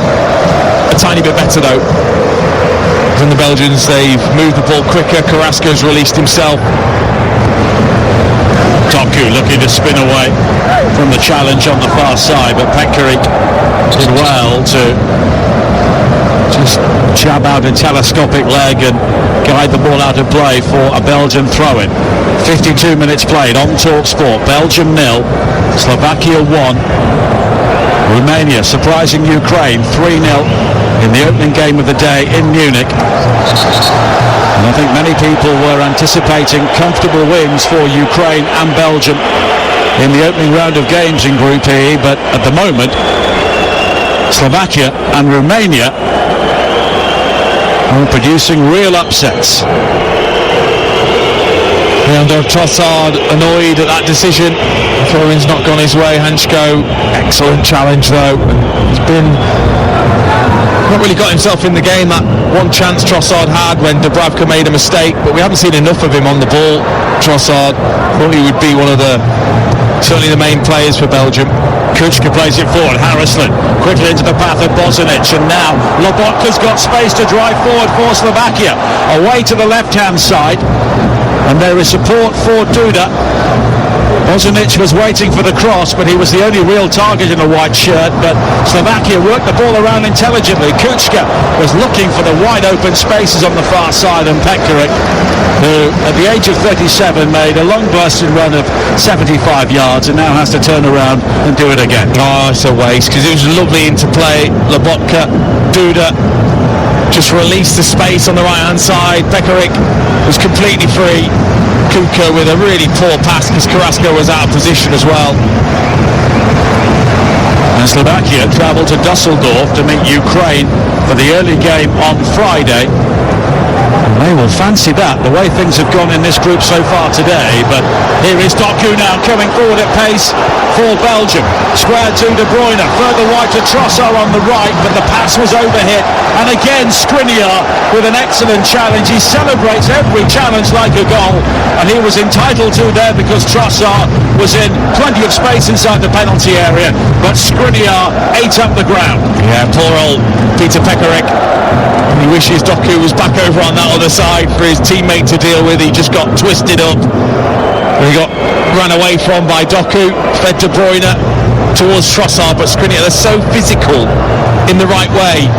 tiny bit better though than the Belgians. They've moved the ball quicker. Carrasco's released himself. Doku looking to spin away from the challenge on the far side, but Pekarik did well to just jab out a telescopic leg and guide the ball out of play for a Belgian throw-in. 52 minutes played on TalkSport. Belgium 0, Slovakia 1. Romania surprising Ukraine 3-0 in the opening game of the day in Munich. And I think many people were anticipating comfortable wins for Ukraine and Belgium in the opening round of games in Group E, but at the moment Slovakia and Romania are producing real upsets. Leandro Trossard annoyed at that decision. The throw-in's not gone his way. Hansko, excellent challenge though. He's been not really got himself in the game. That one chance Trossard had when Dubravka made a mistake, but we haven't seen enough of him on the ball. Trossard thought he would be one of certainly the main players for Belgium. Kuchka plays it forward. Harrison quickly into the path of Bozanic, and now Lobotka's got space to drive forward for Slovakia. Away to the left-hand side, and there is support for Duda. Bozanic was waiting for the cross, but he was the only real target in a white shirt. But Slovakia worked the ball around intelligently. Kuchka was looking for the wide open spaces on the far side, and Pekarik, who at the age of 37 made a long blasted run of 75 yards and now has to turn around and do it again. Oh, it's a waste, because it was lovely interplay. Lobotka, Duda just released the space on the right hand side. Pekarik was completely free. Kuka with a really poor pass because Carrasco was out of position as well. And Slovakia travel to Dusseldorf to meet Ukraine for the early game on Friday. And they will fancy that, the way things have gone in this group so far today. But here is Doku now coming forward at pace for Belgium. Square to De Bruyne, further wide to Trossard on the right, but the pass was overhit. And again Skriniar with an excellent challenge. He celebrates every challenge like a goal, and he was entitled to there because Trossard was in plenty of space inside the penalty area, but Skriniar ate up the ground. Yeah, poor old Peter Pekarik. He wishes Doku was back over on that other side for his teammate to deal with. He just got twisted up. He got ran away from by Doku, fed De Bruyne towards Trossard, but Skriniar, they're so physical in the right way.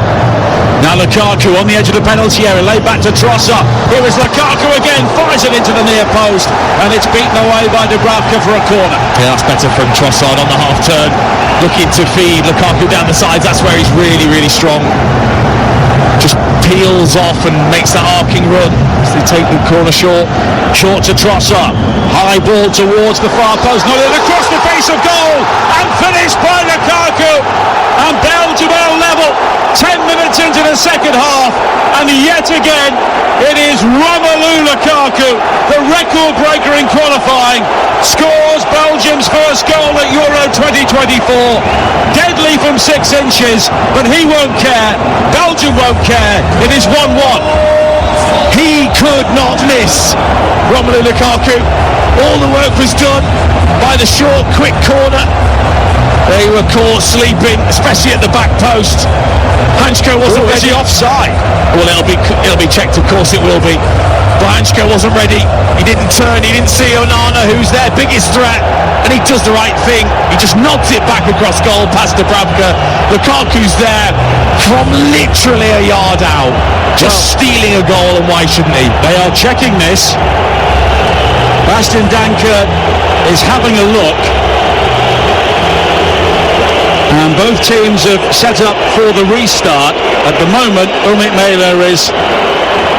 Now Lukaku on the edge of the penalty area, laid back to Trossard. Here is Lukaku again, fires it into the near post, and it's beaten away by Dubravka for a corner. Yeah, that's better from Trossard on the half turn, looking to feed Lukaku down the sides. That's where he's really, really strong. Just peels off and makes that arcing run. So they take the corner short to Trossard. High ball towards the far post, not in, across the face of goal, and finished by Lukaku. And Belgium are level 10 minutes into the second half, and yet again it is Romelu Lukaku, the record breaker in qualifying, scores Belgium's first goal at Euro 2024. Deadly from 6 inches, but he won't care. Belgium won't care. It is 1-1. He could not miss. Romelu Lukaku. All the work was done by the short, quick corner. They were caught sleeping, especially at the back post. Hanchko wasn't ready. Is he offside? Well, it'll be checked. Of course, it will be. But Hanchko wasn't ready. He didn't turn. He didn't see Onana, who's their biggest threat, and he does the right thing. He just nods it back across goal past Dubravka. Lukaku's there from literally a yard out, just stealing a goal, and why shouldn't he? They are checking this. Bastian Danker is having a look. And both teams have set up for the restart. At the moment, Umit Mela is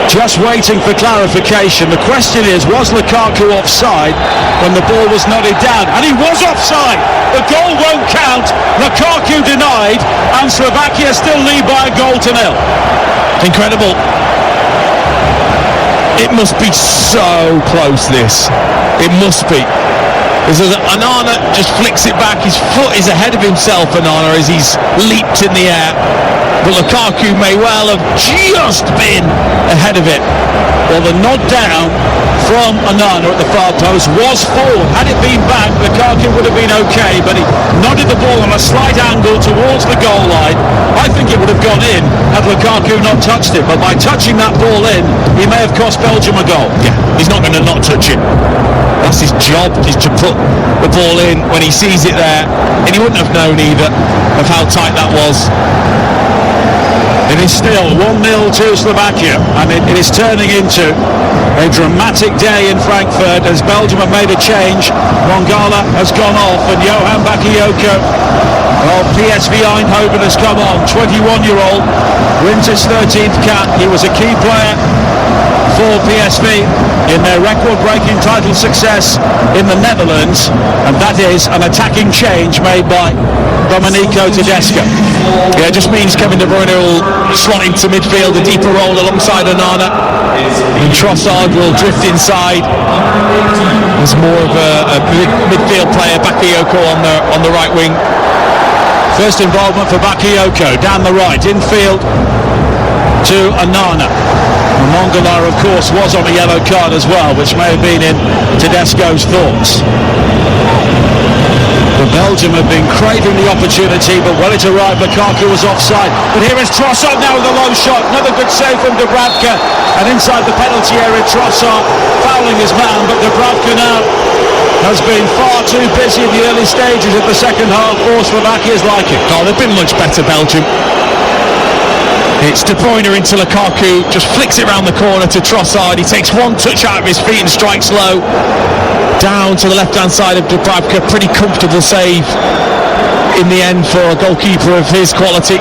just waiting for clarification. The question is, was Lukaku offside when the ball was nodded down? And he was offside. The goal won't count. Lukaku denied, and Slovakia still lead by a goal to nil. Incredible. It must be so close, this. It must be. Onana just flicks it back. His foot is ahead of himself, Onana, as he's leaped in the air. But Lukaku may well have just been ahead of it. Well, the nod down from Onana at the far post was forward. Had it been back, Lukaku would have been okay, but he nodded the ball on a slight angle towards the goal line. I think it would have gone in had Lukaku not touched it, but by touching that ball in, he may have cost Belgium a goal. Yeah, he's not going to not touch it. That's his job, is to put the ball in when he sees it there, and he wouldn't have known either of how tight that was. It is still 1-0 to Slovakia, and it is turning into a dramatic day in Frankfurt as Belgium have made a change. Mongala has gone off, and Johan Bakayoko of PSV Eindhoven has come on. 21-year-old, wins his 13th cap. He was a key player for PSV in their record-breaking title success in the Netherlands, and that is an attacking change made by Domenico Tedesco. Yeah, it just means Kevin De Bruyne will slot into midfield, a deeper role alongside Onana, and Trossard will drift inside as more of a midfield player. Bakayoko on the right wing. First involvement for Bakayoko down the right, infield to Onana. Mongala, of course, was on a yellow card as well, which may have been in Tedesco's thoughts. But Belgium have been craving the opportunity, but when it arrived, Lukaku was offside. But here is Trossard now with a low shot. Another good save from Dubravka. And inside the penalty area, Trossard fouling his man, but Dubravka now has been far too busy in the early stages of the second half for Slovakia's liking. Oh, they've been much better, Belgium. It's De Bruyne into Lukaku, just flicks it round the corner to Trossard. He takes one touch out of his feet and strikes low. Down to the left-hand side of Dubravka. Pretty comfortable save in the end for a goalkeeper of his quality.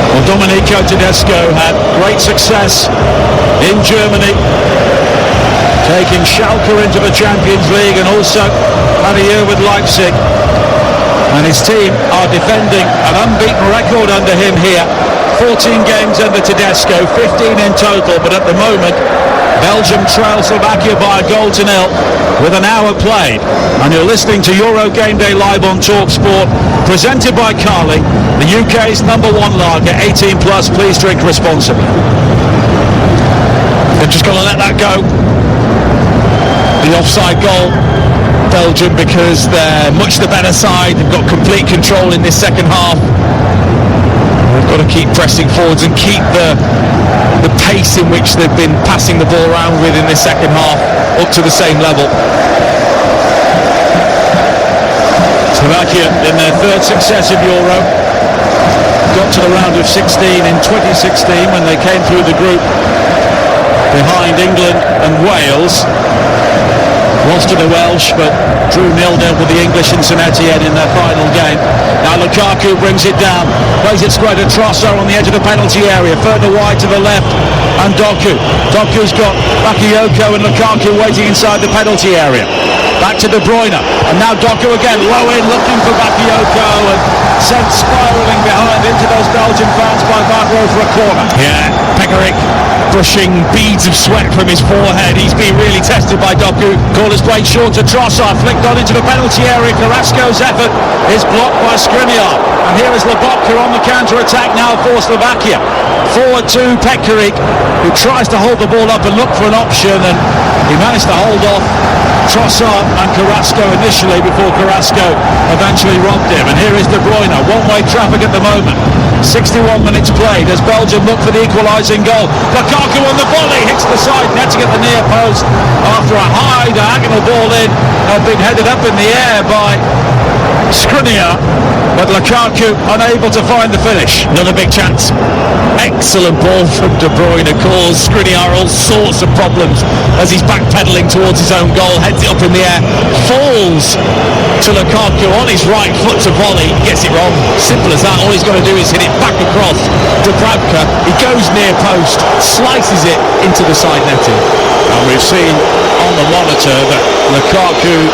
Well, Domenico Tedesco had great success in Germany, taking Schalke into the Champions League, and also had a year with Leipzig. And his team are defending an unbeaten record under him here. 14 games under Tedesco, 15 in total, but at the moment Belgium trail Slovakia by a goal to nil with an hour played. And you're listening to Euro Game Day live on TalkSport, presented by Carling, the UK's #1 lager, 18 plus. Please drink responsibly. They're just going to let that go. The offside goal, Belgium, because they're much the better side. They've got complete control in this second half. They've got to keep pressing forwards and keep the pace in which they've been passing the ball around with in this second half up to the same level. It's Slovakia in their third successive Euro got to the round of 16 in 2016 when they came through the group behind England and Wales. Lost to the Welsh, but drew 0-0 with the English in St Etienne in their final game. Now Lukaku brings it down, plays it square to Trossard on the edge of the penalty area, further wide to the left, and Doku. Doku's got Bakayoko and Lukaku waiting inside the penalty area. Back to De Bruyne, and now Doku again, low in, looking for Bakayoko, and sent spiralling behind into those Belgian fans by Vavro for a corner. Yeah, Pekarik brushing beads of sweat from his forehead. He's been really tested by Doku. Corner's played short to Trossard, flicked on into the penalty area. Carrasco's effort is blocked by Skriniar, and here is Lobotka on the counter-attack now for Slovakia. Forward to Pekarik, who tries to hold the ball up and look for an option, and he managed to hold off Trossard and Carrasco initially before Carrasco eventually robbed him. And here is De Bruyne, one-way traffic at the moment. 61 minutes played as Belgium look for the equalising goal. Lukaku on the volley, hits the side, netting at the near post after a high diagonal ball in had been headed up in the air by Skriniar, but Lukaku unable to find the finish. Another big chance. Excellent ball from De Bruyne, caused Skriniar all sorts of problems as he's backpedaling towards his own goal, heads it up in the air, falls to Lukaku on his right foot to volley, gets it wrong. Simple as that. All he's got to do is hit it back across Dubravka. He goes near post, slices it into the side netting. And we've seen on the monitor that Lukaku,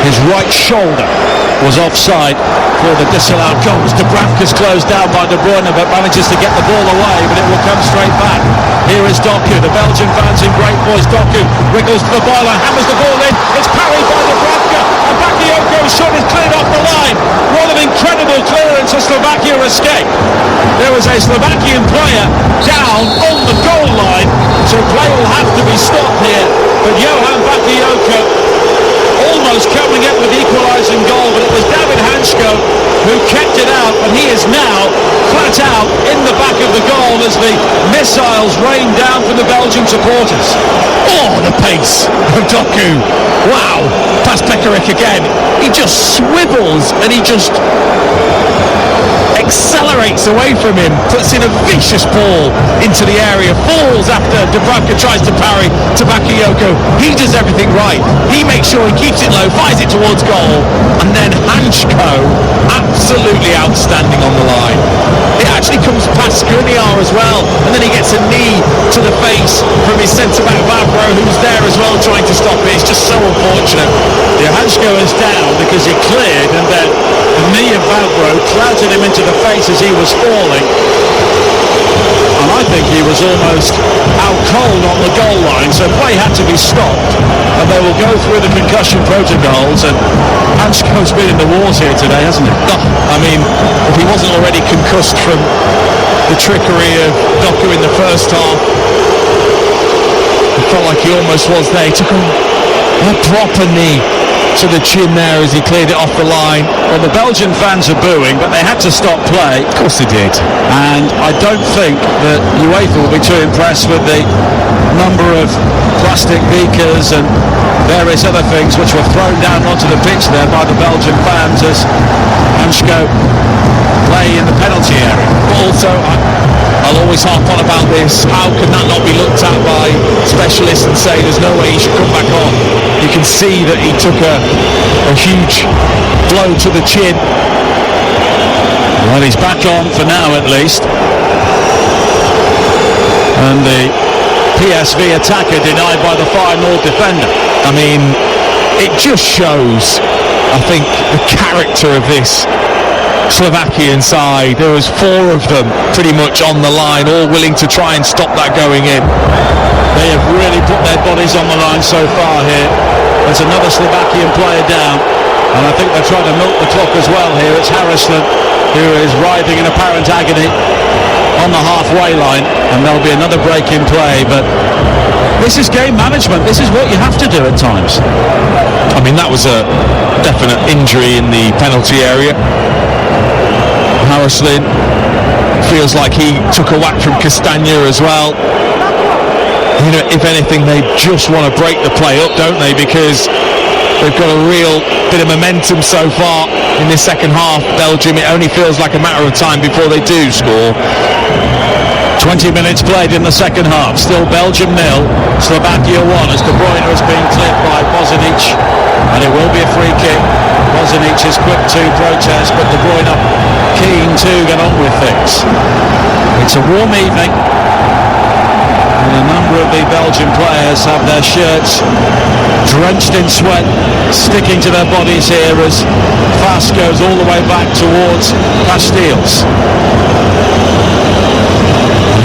his right shoulder was offside for the disallowed goal. Dubravka's closed down by De Bruyne, but manages to get the ball away, but it will come straight back. Here is Doku, the Belgian fans in great voice. Doku wriggles to the byline, hammers the ball in, it's parried by Dubravka, and Bakayoko's shot is cleared off the line. What an incredible clearance as Slovakia escape. There was a Slovakian player down on the goal line, so play will have to be stopped here, but Johan Bakayoko almost coming up with the equalising goal, but it was David Hansko who kept it out, and he is now flat out in the back of the goal as the missiles rain down from the Belgian supporters. Oh, the pace of Doku. Wow. Past Pekarik again. He just swivels and he just accelerates away from him, puts in a vicious ball into the area, falls after Dubravka tries to parry to Bakayoko. He does everything right. He makes sure he keeps it low, fires it towards goal, and then Hansko, absolutely outstanding on the line. It actually comes past Skriniar as well, and then he gets a knee to the face from his centre-back Vavro, who's there as well trying to stop it. It's just so unfortunate. Yeah, Hansko is down because he cleared, and then the knee of Vavro clouted him into the face as he was falling, and I think he was almost out cold on the goal line, so play had to be stopped, and they will go through the concussion protocols. And Hansko's been in the wars here today, hasn't he? Oh, I mean, if he wasn't already concussed from the trickery of Doku in the first half, it felt like he almost was there. He took a proper knee to the chin there as he cleared it off the line. Well, the Belgian fans are booing, but they had to stop play. Of course they did. And I don't think that UEFA will be too impressed with the number of plastic beakers and various other things which were thrown down onto the pitch there by the Belgian fans as Hansko play in the penalty area. But also, I'll always harp on about this. How can that not be looked at by specialists and say there's no way he should come back on? You can see that he took a huge blow to the chin. Well, he's back on for now at least. And the PSV attacker denied by the Feyenoord defender. I mean, it just shows, I think, the character of this Slovakian side. There was 4 of them pretty much on the line, all willing to try and stop that going in. They have really put their bodies on the line so far here. There's another Slovakian player down, and I think they're trying to milk the clock as well here. It's Harrison who is writhing in apparent agony on the halfway line, and there'll be another break in play. But this is game management. This is what you have to do at times. I mean, that was a definite injury in the penalty area. Harrison feels like he took a whack from Castagna as well. You know, if anything, they just want to break the play up, don't they? Because They've got a real bit of momentum so far in this second half, Belgium. It only feels like a matter of time before they do score. 20 minutes played in the second half. Still Belgium 0, Slovakia 1 as De Bruyne has been cleared by Bozanic, and it will be a free kick. Bozanic is quick to protest, but De Bruyne keen to get on with things. It's a warm evening, and a number of the Belgian players have their shirts drenched in sweat, sticking to their bodies here as Fast goes all the way back towards Casteels.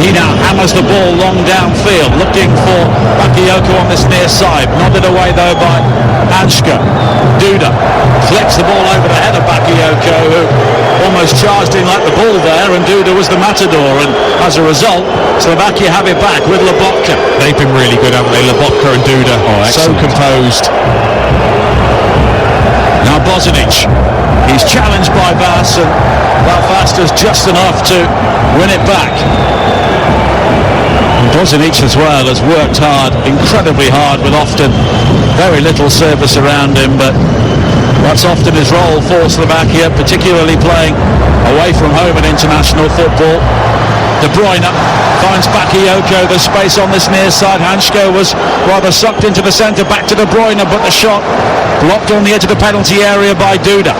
He now hammers the ball long downfield, looking for Bakayoko on this near side. Nodded away though by Hanska. Duda flicks the ball over the head of Bakayoko, who almost charged in like the bull there, and Duda was the matador, and as a result, Slovakia have it back with Lobotka. They've been really good, haven't they, Lobotka and Duda? So composed. Now Bozanic, he's challenged by Vas, and Belfast is just enough to win it back. Bozanic as well has worked hard, incredibly hard, with often very little service around him, but that's often his role for Slovakia, particularly playing away from home in international football. De Bruyne finds Bakayoko, the space on this near side. Hansko was rather sucked into the centre, back to De Bruyne, but the shot blocked on the edge of the penalty area by Duda.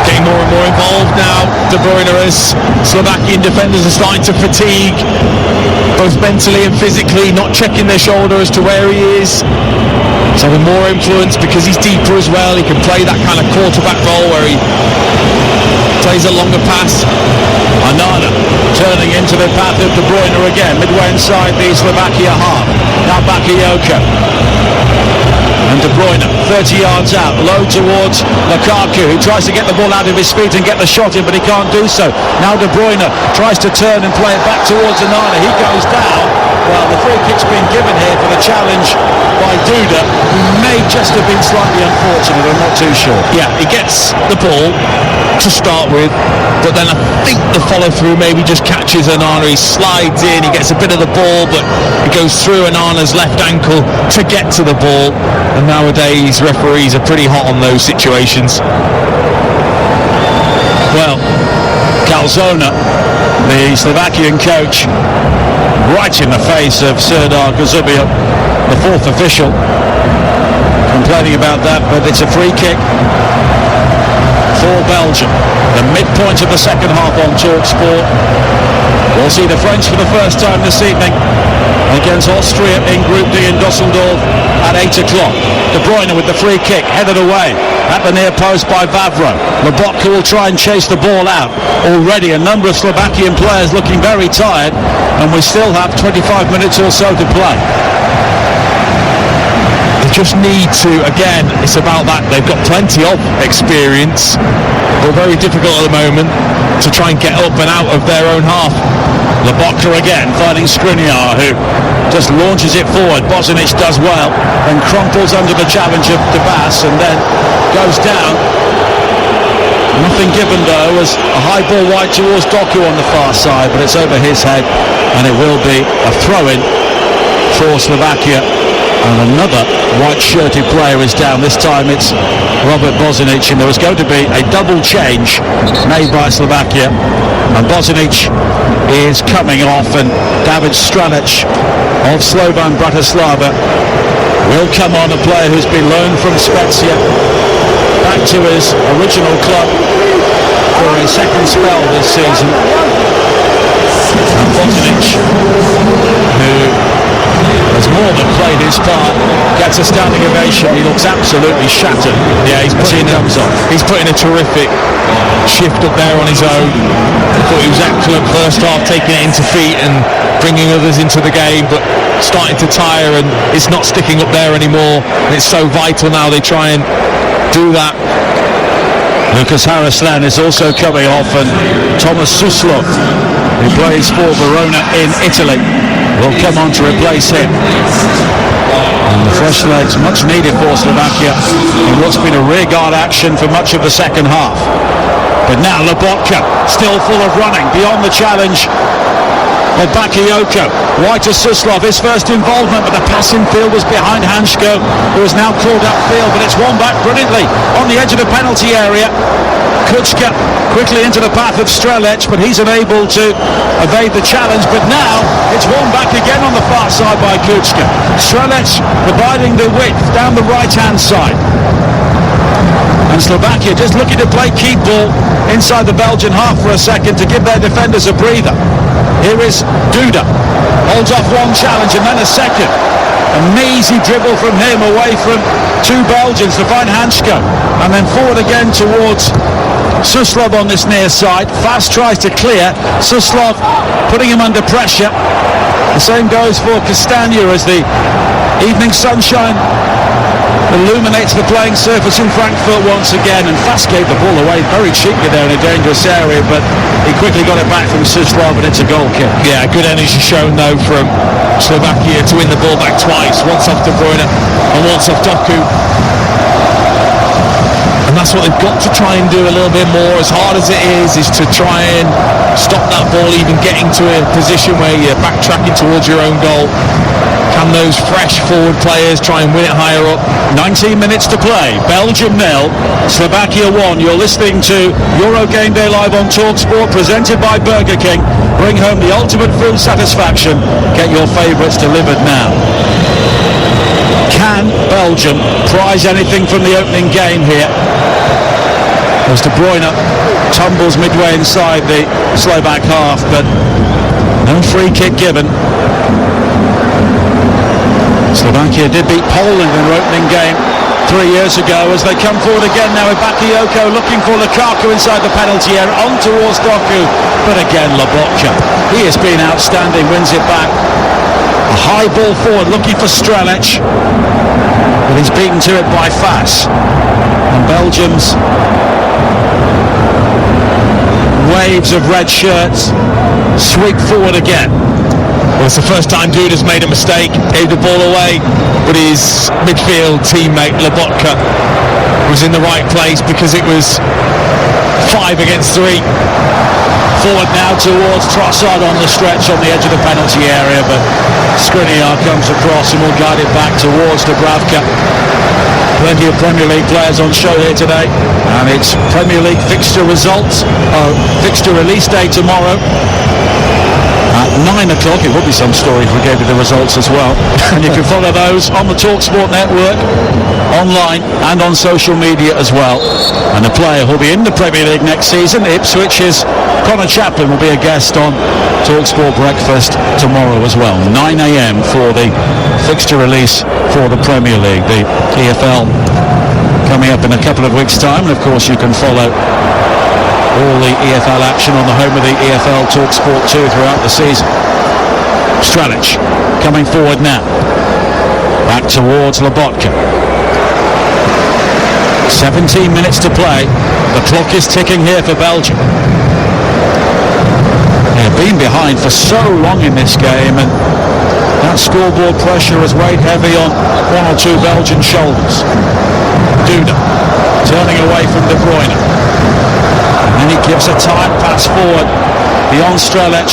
Getting more and more involved now, De Bruyne, as Slovakian defenders are starting to fatigue, both mentally and physically, not checking their shoulder as to where he is. He's having more influence because he's deeper as well. He can play that kind of quarterback role where he plays a longer pass. Anana turning into the path of De Bruyne again, midway inside the Slovakia half. Now Bakayoko. And De Bruyne, 30 yards out, low towards Lukaku, who tries to get the ball out of his feet and get the shot in, but he can't do so. Now De Bruyne tries to turn and play it back towards Anana. He goes down. Well, the free kick's been given here for the challenge by Duda, who may just have been slightly unfortunate, I'm not too sure. Yeah, he gets the ball to start with, but then I think the follow-through maybe just catches Anana. He slides in, he gets a bit of the ball, but it goes through Anana's left ankle to get to the ball. And nowadays, referees are pretty hot on those situations. Well, Calzona, the Slovakian coach, right in the face of Serdar Gazubia, the fourth official, complaining about that, but it's a free kick for Belgium. The midpoint of the second half on TalkSport. We'll see the French for the first time this evening against Austria in Group D in Dusseldorf at 8 o'clock. De Bruyne with the free kick, headed away at the near post by Vavro. Lobotka will try and chase the ball out. Already a number of Slovakian players looking very tired, and we still have 25 minutes or so to play. They just need to, again, it's about that, they've got plenty of experience, but very difficult at the moment to try and get up and out of their own half. Lobotka again finding Skriniar, who just launches it forward. Bozanic does well and crumples under the challenge of De Bass and then goes down. Nothing given though, as a high ball wide towards Doku on the far side, but it's over his head, and it will be a throw-in for Slovakia. And another white-shirted player is down. This time it's Robert Bozanic, and there was going to be a double change made by Slovakia. And Bozanic is coming off, and David Stranic of Slovan Bratislava will come on, a player who's been loaned from Spezia back to his original club for a second spell this season. And Bozanic, who has more than played his part, gets a standing ovation. He looks absolutely shattered. Yeah, he's putting a terrific shift up there on his own. I thought he was excellent first half, taking it into feet and bringing others into the game, but starting to tire, and it's not sticking up there anymore. And it's so vital now they try and do that. Lucas Haraslan is also coming off, and Thomas Suslov, who plays for Verona in Italy, will come on to replace him. And the fresh legs much needed for Slovakia in what's been a rearguard action for much of the second half. But now Lobotka still full of running beyond the challenge of Bakayoko. Wide to Suslov, his first involvement, but the pass in field was behind Hansko, who is now called upfield, but it's won back brilliantly on the edge of the penalty area. Kuczka quickly into the path of Strelec, but he's unable to evade the challenge. But now it's won back again on the far side by Kuczka. Strelec providing the width down the right-hand side. And Slovakia just looking to play keep ball inside the Belgian half for a second to give their defenders a breather. Here is Duda, holds off one challenge and then a second. An easy dribble from him away from two Belgians to find Hansko, and then forward again towards Suslov on this near side. Fast tries to clear, Suslov putting him under pressure. The same goes for Castagna as the evening sunshine illuminates the playing surface in Frankfurt once again, and Fast gave the ball away very cheaply there in a dangerous area, but he quickly got it back from Suslov, and it's a goal kick. Yeah, good energy shown though from Slovakia to win the ball back twice, once off De Bruyne and once off Doku. And that's what they've got to try and do a little bit more, as hard as it is to try and stop that ball even getting to a position where you're backtracking towards your own goal. Can those fresh forward players try and win it higher up? 19 minutes to play. Belgium 0, Slovakia 1. You're listening to Euro Game Day live on TalkSport, presented by Burger King. Bring home the ultimate food satisfaction. Get your favourites delivered now. Can Belgium prize anything from the opening game here? As De Bruyne tumbles midway inside the Slovak half, but no free kick given. Slovakia did beat Poland in their opening game 3 years ago, as they come forward again now with Bakayoko looking for Lukaku inside the penalty area, on towards Doku, but again Lobotka. He has been outstanding, wins it back. A high ball forward looking for Strelec, but he's beaten to it by Fas. And Belgium's waves of red shirts sweep forward again. Well, it's the first time Duda's made a mistake, gave the ball away, but his midfield teammate Lobotka was in the right place because it was 5 against 3. Forward now towards Trossard on the stretch on the edge of the penalty area, but Skriniar comes across and will guide it back towards Dubravka. Plenty of Premier League players on show here today, and it's Premier League fixture results, fixture release day tomorrow. At 9 o'clock, it would be some story if we gave you the results as well. And you can follow those on the TalkSport network, online and on social media as well. And the player who'll be in the Premier League next season, Ipswich's Connor Chaplin, will be a guest on TalkSport Breakfast tomorrow as well. 9 a.m. for the fixture release for the Premier League. The EFL coming up in a couple of weeks' time, and of course you can follow all the EFL action on the home of the EFL, TalkSport 2, throughout the season. Strelec coming forward now, back towards Lobotka. 17 minutes to play. The clock is ticking here for Belgium. They've been behind for so long in this game, and that scoreboard pressure has weighed heavy on one or two Belgian shoulders. Duda turning away from De Bruyne. And he gives a tight pass forward beyond Strelec.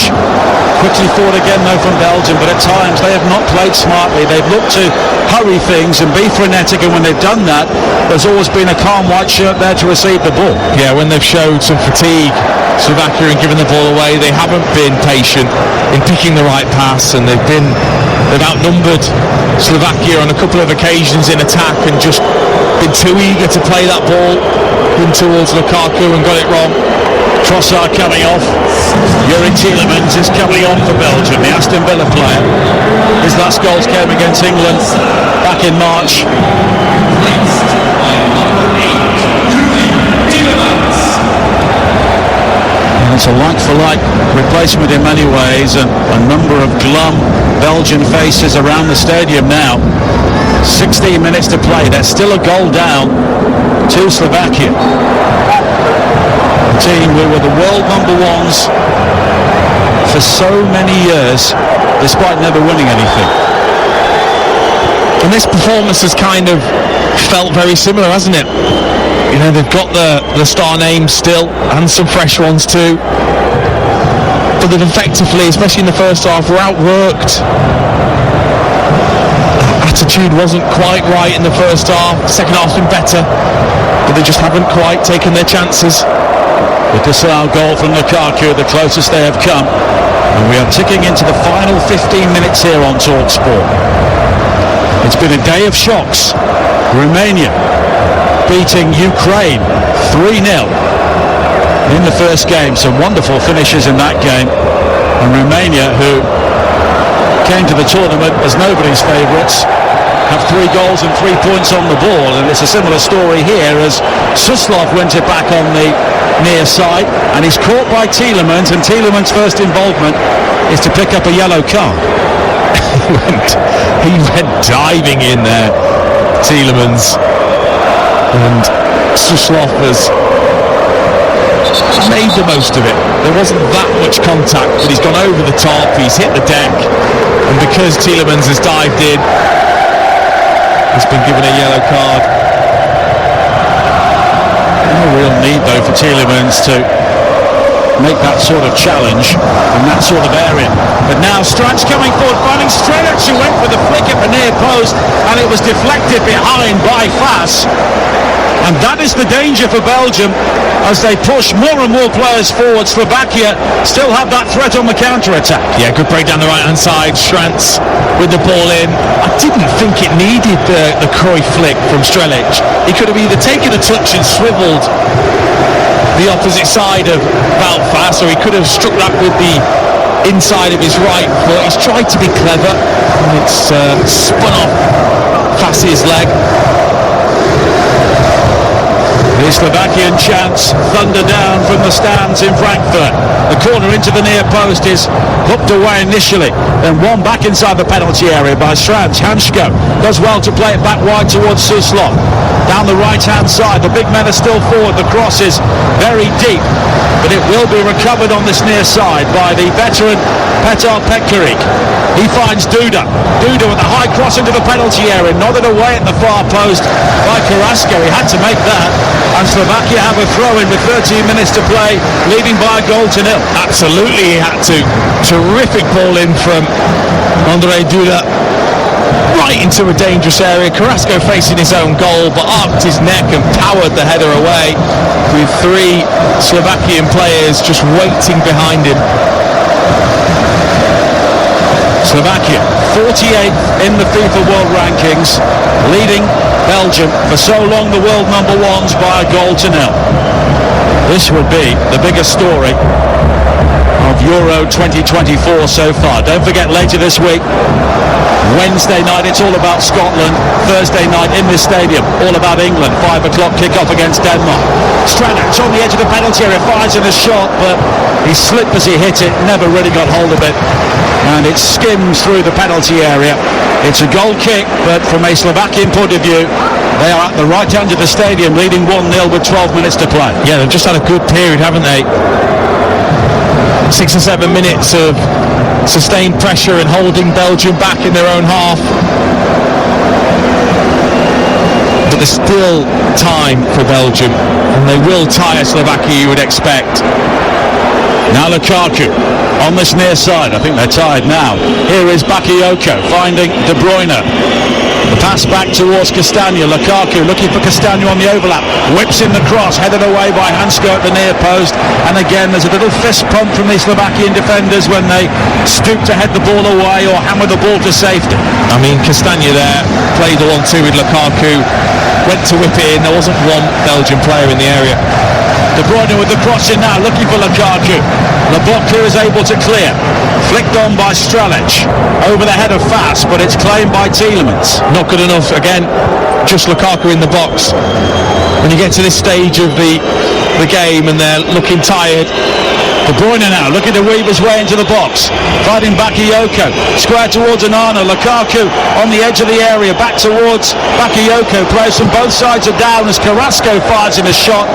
Quickly forward again though from Belgium, but at times they have not played smartly. They've looked to hurry things and be frenetic, and when they've done that, there's always been a calm white shirt there to receive the ball. Yeah, when they've showed some fatigue, Slovakia, and given the ball away, they haven't been patient in picking the right pass, and they've outnumbered Slovakia on a couple of occasions in attack and just been too eager to play that ball in towards Lukaku and got it wrong. Trossard coming off. Yuri Tielemans is coming on for Belgium, the Aston Villa player. His last goals came against England back in March. And it's a like-for-like replacement in many ways, and a number of glum Belgian faces around the stadium now. 16 minutes to play. There's still a goal down to Slovakia. A team who were the world number ones for so many years, despite never winning anything. And this performance has kind of felt very similar, hasn't it? You know, they've got the star names still, and some fresh ones too. but they've effectively, especially in the first half, were outworked. Attitude wasn't quite right in the first half. Second half's been better, but they just haven't quite taken their chances. The disallowed goal from Lukaku, the closest they have come. And we are ticking into the final 15 minutes here on TalkSport. It's been a day of shocks. Romania beating Ukraine 3-0 in the first game. Some wonderful finishes in that game. And Romania, who came to the tournament as nobody's favourites, have 3 goals and 3 points on the ball. And it's a similar story here as Suslov wins it back on the near side, and he's caught by Tielemans, and Tielemans' first involvement is to pick up a yellow card. he went diving in there, Tielemans, and Suslov has made the most of it. There wasn't that much contact, but he's gone over the top, he's hit the deck, and because Tielemans has dived in, he's been given a yellow card. No real need though for Tielemans to make that sort of challenge in that sort of area. But now Strange coming forward, finding Strelic, who went for the flick at the near post, and it was deflected behind by Fas. And that is the danger for Belgium as they push more and more players forward. Slovakia still have that threat on the counter-attack. Yeah, good break down the right-hand side. Stranz with the ball in. I didn't think it needed the Cruyff flick from Strelic. He could have either taken a touch and swiveled the opposite side of Fas, or he could have struck that with the inside of his right foot. He's tried to be clever, and it's spun off Fas's leg. The Slovakian chants thunder down from the stands in Frankfurt. The corner into the near post is hooked away initially, then won back inside the penalty area by Stranz. Hansko does well to play it back wide towards Suslov. Down the right-hand side, the big men are still forward. The cross is very deep, but it will be recovered on this near side by the veteran Petar Pekarik. He finds Duda. Duda with a high cross into the penalty area, nodded away at the far post by Carrasco. He had to make that. And Slovakia have a throw-in with 13 minutes to play, leading by a goal to 0. Absolutely, he had to. Terrific ball in from Ondrej Duda, right into a dangerous area. Carrasco facing his own goal, but arced his neck and powered the header away, with 3 Slovakian players just waiting behind him. Slovakia, 48th in the FIFA World Rankings, leading Belgium for so long the world number ones by a goal to 0. This would be the biggest story of Euro 2024 so far. Don't forget, later this week, Wednesday night, it's all about Scotland. Thursday night in this stadium, all about England. 5 o'clock kick-off against Denmark. Stranac on the edge of the penalty area, fires in a shot, but he slipped as he hit it, never really got hold of it, and it skims through the penalty area. It's a goal kick, but from a Slovakian point of view, they are at the right end of the stadium, leading 1-0 with 12 minutes to play. Yeah, they've just had a good period, haven't they? 6 or 7 minutes of sustained pressure and holding Belgium back in their own half. But there's still time for Belgium, and they will tire Slovakia, you would expect. Now Lukaku on this near side. I think they're tired now. Here is Bakayoko finding De Bruyne. The pass back towards Castagna. Lukaku looking for Castagna on the overlap. Whips in the cross, headed away by Hansko at the near post. And again, there's a little fist pump from the Slovakian defenders when they stoop to head the ball away or hammer the ball to safety. I mean, Castagna there played the 1-2 with Lukaku. Went to whip it in. There wasn't one Belgian player in the area. De Bruyne with the cross in now, looking for Lukaku. Lukaku is able to clear. Flicked on by Strelic. Over the head of Fas, but it's claimed by Tielemans. Not good enough. Again, just Lukaku in the box. When you get to this stage of the game and they're looking tired. De Bruyne now looking to weave his way into the box, fighting Bakayoko, square towards Onana. Lukaku on the edge of the area, back towards Bakayoko. Players from both sides are down as Carrasco fires in a shot.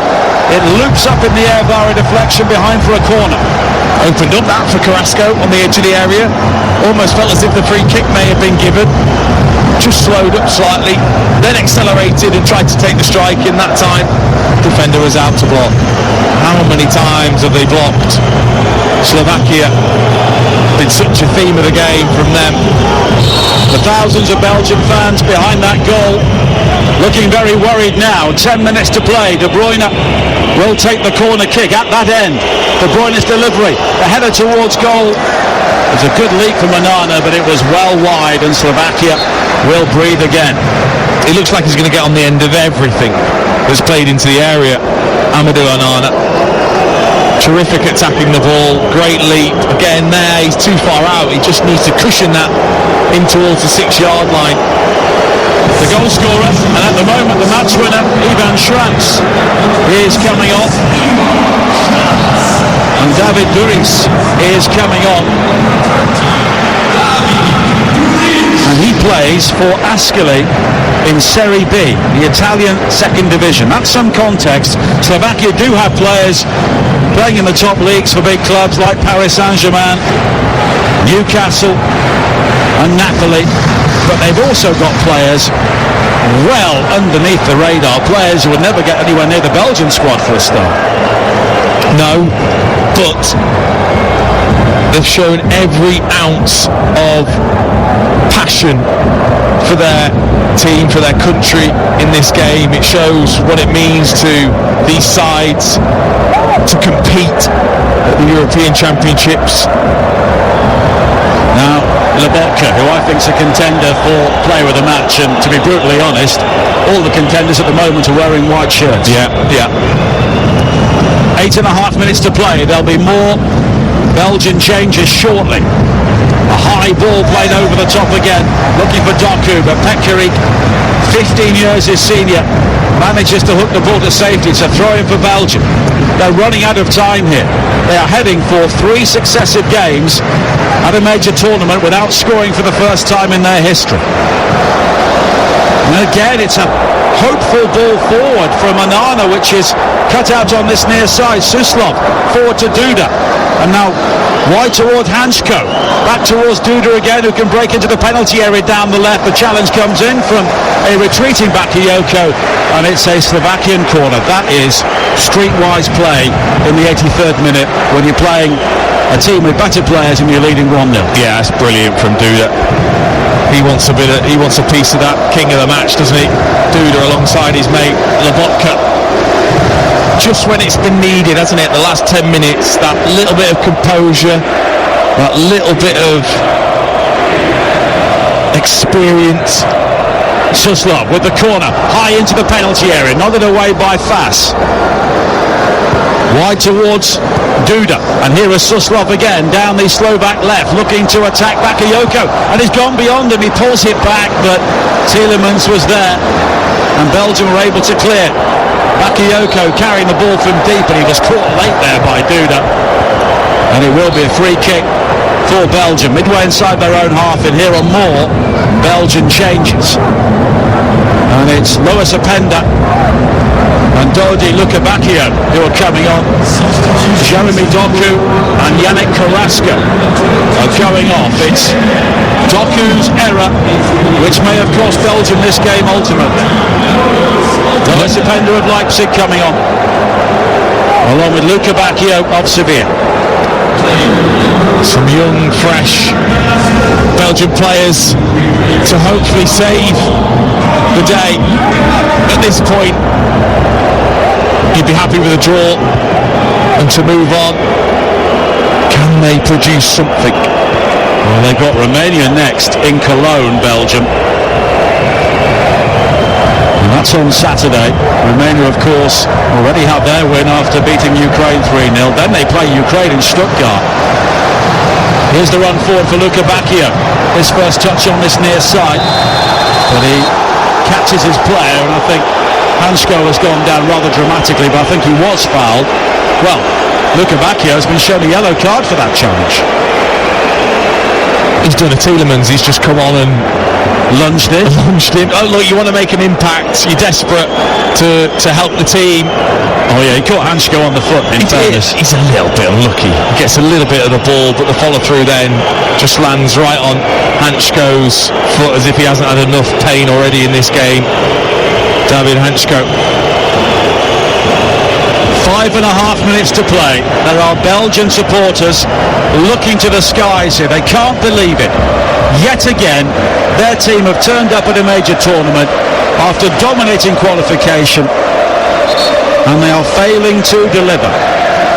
It loops up in the air via a deflection behind for a corner. Opened up that for Carrasco on the edge of the area. Almost felt as if the free kick may have been given. just slowed up slightly, then accelerated and tried to take the strike. In that time, defender was out to block. How many times have they blocked Slovakia? Been such a theme of the game from them. The thousands of Belgian fans behind that goal looking very worried now. 10 minutes to play. De Bruyne will take the corner kick at that end. De Bruyne's delivery, the header towards goal. It was a good leap from Onana, but it was well wide, and Slovakia will breathe again. It looks like he's going to get on the end of everything that's played into the area. Amadou Onana, terrific at tapping the ball, great leap. Again there, he's too far out. He just needs to cushion that in towards the 6-yard line. The goal scorer, and at the moment the match winner, Ivan Schranz, is coming off. And David Duris is coming on. And he plays for Ascoli in Serie B, the Italian second division. That's some context. Slovakia do have players playing in the top leagues for big clubs like Paris Saint-Germain, Newcastle and Napoli, but they've also got players well underneath the radar, players who would never get anywhere near the Belgian squad for a start. No, but they've shown every ounce of passion for their team, for their country in this game. It shows what it means to these sides to compete at the European Championships. Now, Lobotka, who I think is a contender for player of the match, and to be brutally honest, all the contenders at the moment are wearing white shirts. Yeah. 8.5 minutes to play. There'll be more Belgian changes shortly. A high ball played over the top again, looking for Doku, but Pekarik, 15 years his senior, manages to hook the ball to safety. It's a throw-in for Belgium. They're running out of time here. They are heading for 3 successive games at a major tournament without scoring for the first time in their history. And again, it's a hopeful ball forward from Onana, which is cut out on this near side. Suslov forward to Duda, and now wide toward Hansko, back towards Duda again, who can break into the penalty area down the left. The challenge comes in from a retreating Bakayoko, and it's a Slovakian corner. That is streetwise play in the 83rd minute when you're playing a team with better players and you're leading 1-0. Yeah, it's brilliant from Duda. He wants a piece of that king of the match, doesn't he? Duda alongside his mate Lobotka. Just when it's been needed, hasn't it? The last 10 minutes, that little bit of composure, that little bit of experience. Suslov with the corner, high into the penalty area, nodded away by Fass. Wide towards Duda, and here is Suslov again down the Slovak left, looking to attack Bakayoko, and he's gone beyond him. He pulls it back, but Tielemans was there, and Belgium were able to clear. Bakayoko carrying the ball from deep, and he was caught late there by Duda, and it will be a free kick for Belgium, midway inside their own half, and here are more Belgian changes. And it's Lois Openda and Dodi Lukabakio who are coming on. Jeremy Doku and Yannick Carrasco are going off. It's Doku's error which may have cost Belgium this game ultimately. Lois Openda of Leipzig coming on, along with Lukabakio of Sevilla. Some young, fresh Belgian players to hopefully save the day. At this point, you'd be happy with a draw and to move on. Can they produce something? Well, they've got Romania next in Cologne, Belgium. And that's on Saturday. Romania, of course, already have their win after beating Ukraine 3-0. Then they play Ukraine in Stuttgart. Here's the run forward for Lukabakio. His first touch on this near side, but he catches his player, and I think Hansko has gone down rather dramatically, but I think he was fouled. Well, Lukabakio has been shown a yellow card for that challenge. He's done a Tielemans. He's just come on and Lunged in. Oh look, you want to make an impact, you're desperate to help the team. Oh yeah, he caught Hansko on the foot, in fairness. He's a little bit unlucky. He gets a little bit of the ball, but the follow through then just lands right on Hansko's foot, as if he hasn't had enough pain already in this game. David Hansko. 5.5 minutes to play. There are Belgian supporters looking to the skies here. They can't believe it. Yet again, their team have turned up at a major tournament after dominating qualification, and they are failing to deliver.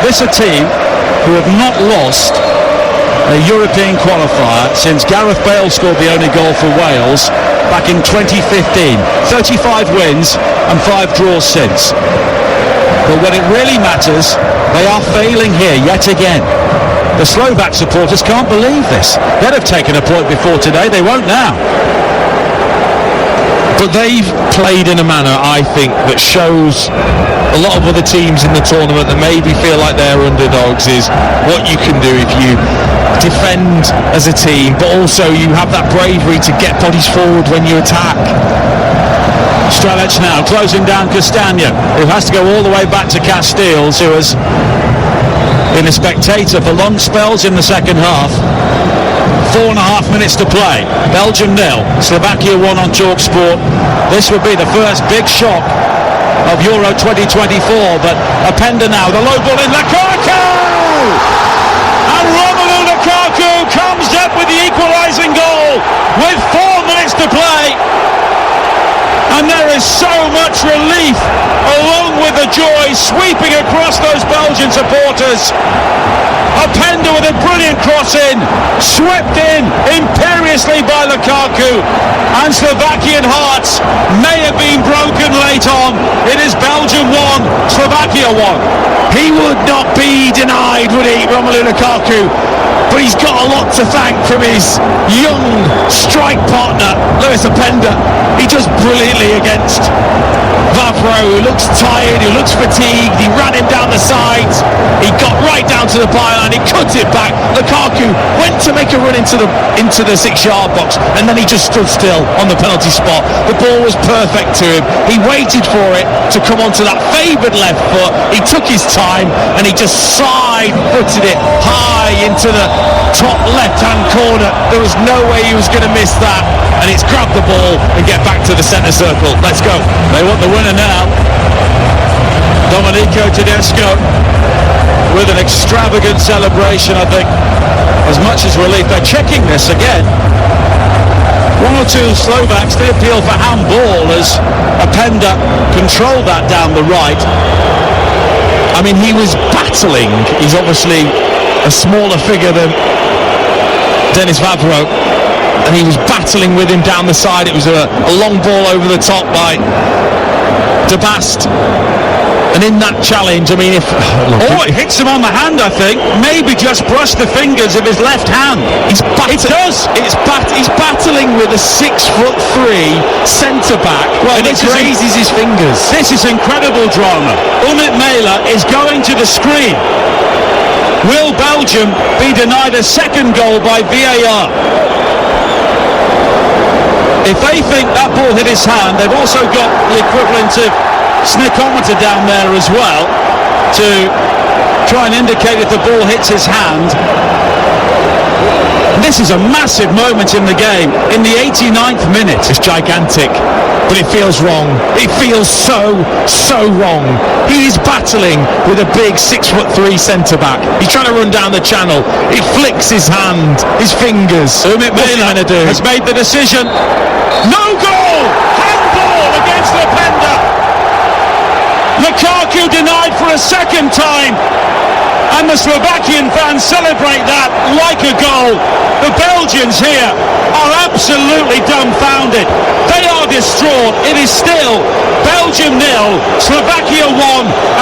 This is a team who have not lost a European qualifier since Gareth Bale scored the only goal for Wales back in 2015. 35 wins and 5 draws since. But when it really matters, they are failing here yet again. The Slovak supporters can't believe this. They'd have taken a point before today, they won't now. But they've played in a manner, I think, that shows a lot of other teams in the tournament that maybe feel like they're underdogs, is what you can do if you defend as a team, but also you have that bravery to get bodies forward when you attack. Strelec now closing down Castagna, who has to go all the way back to Casteels, who has been a spectator for long spells in the second half. 4.5 minutes to play. Belgium 0, Slovakia 1 on TalkSport. This would be the first big shock of Euro 2024, but Openda now, the low ball in Lukaku! And Romelu Lukaku comes up with the equalising goal with 4 minutes to play. And there is so much relief, along with the joy sweeping across those Belgian supporters. Openda with a brilliant cross in, swept in imperiously by Lukaku, and Slovakian hearts may have been broken late on. It is Belgium 1, Slovakia 1. He would not be denied, would he, Romelu Lukaku? But he's got a lot to thank from his young strike partner, Lewis Openda. He does brilliantly against Vavro, who looks tired, who looks fatigued. He ran him down the sides. He got right down to the byline. He cut it back. Lukaku went to make a run into the 6-yard box, and then he just stood still on the penalty spot. The ball was perfect to him. He waited for it to come onto that favoured left foot. He took his time, and he just side-footed it high into the top left-hand corner. There was no way he was going to miss that, and it's grabbed the ball and get back to the centre circle. Let's go. They want the winner now. Domenico Tedesco with an extravagant celebration, I think. As much as relief, they're checking this again. One or two Slovaks, they appeal for handball as Openda controlled that down the right. I mean, he was battling. He's obviously a smaller figure than Denis Vavro, and he was battling with him down the side. It was a long ball over the top by De Bast, and in that challenge, I mean, if it hits him on the hand, I think. Maybe just brushed the fingers of his left hand. It does. He's battling with a 6'3" centre back, and it grazes his fingers. This is incredible drama. Umit Mela is going to the screen. Will Belgium be denied a second goal by VAR? If they think that ball hit his hand, they've also got the equivalent of snickometer down there as well to try and indicate if the ball hits his hand. This is a massive moment in the game, in the 89th minute. It's gigantic, but it feels wrong. It feels so wrong. He is battling with a big 6'3" centre back. He's trying to run down the channel. It flicks his hand, his fingers. Umit Mela has made the decision. No goal! Handball against Openda. Lukaku denied for a second time, and the Slovakian fans celebrate that like a goal. The Belgians here are absolutely dumbfounded. They are distraught. It is still Belgium 0, Slovakia 1,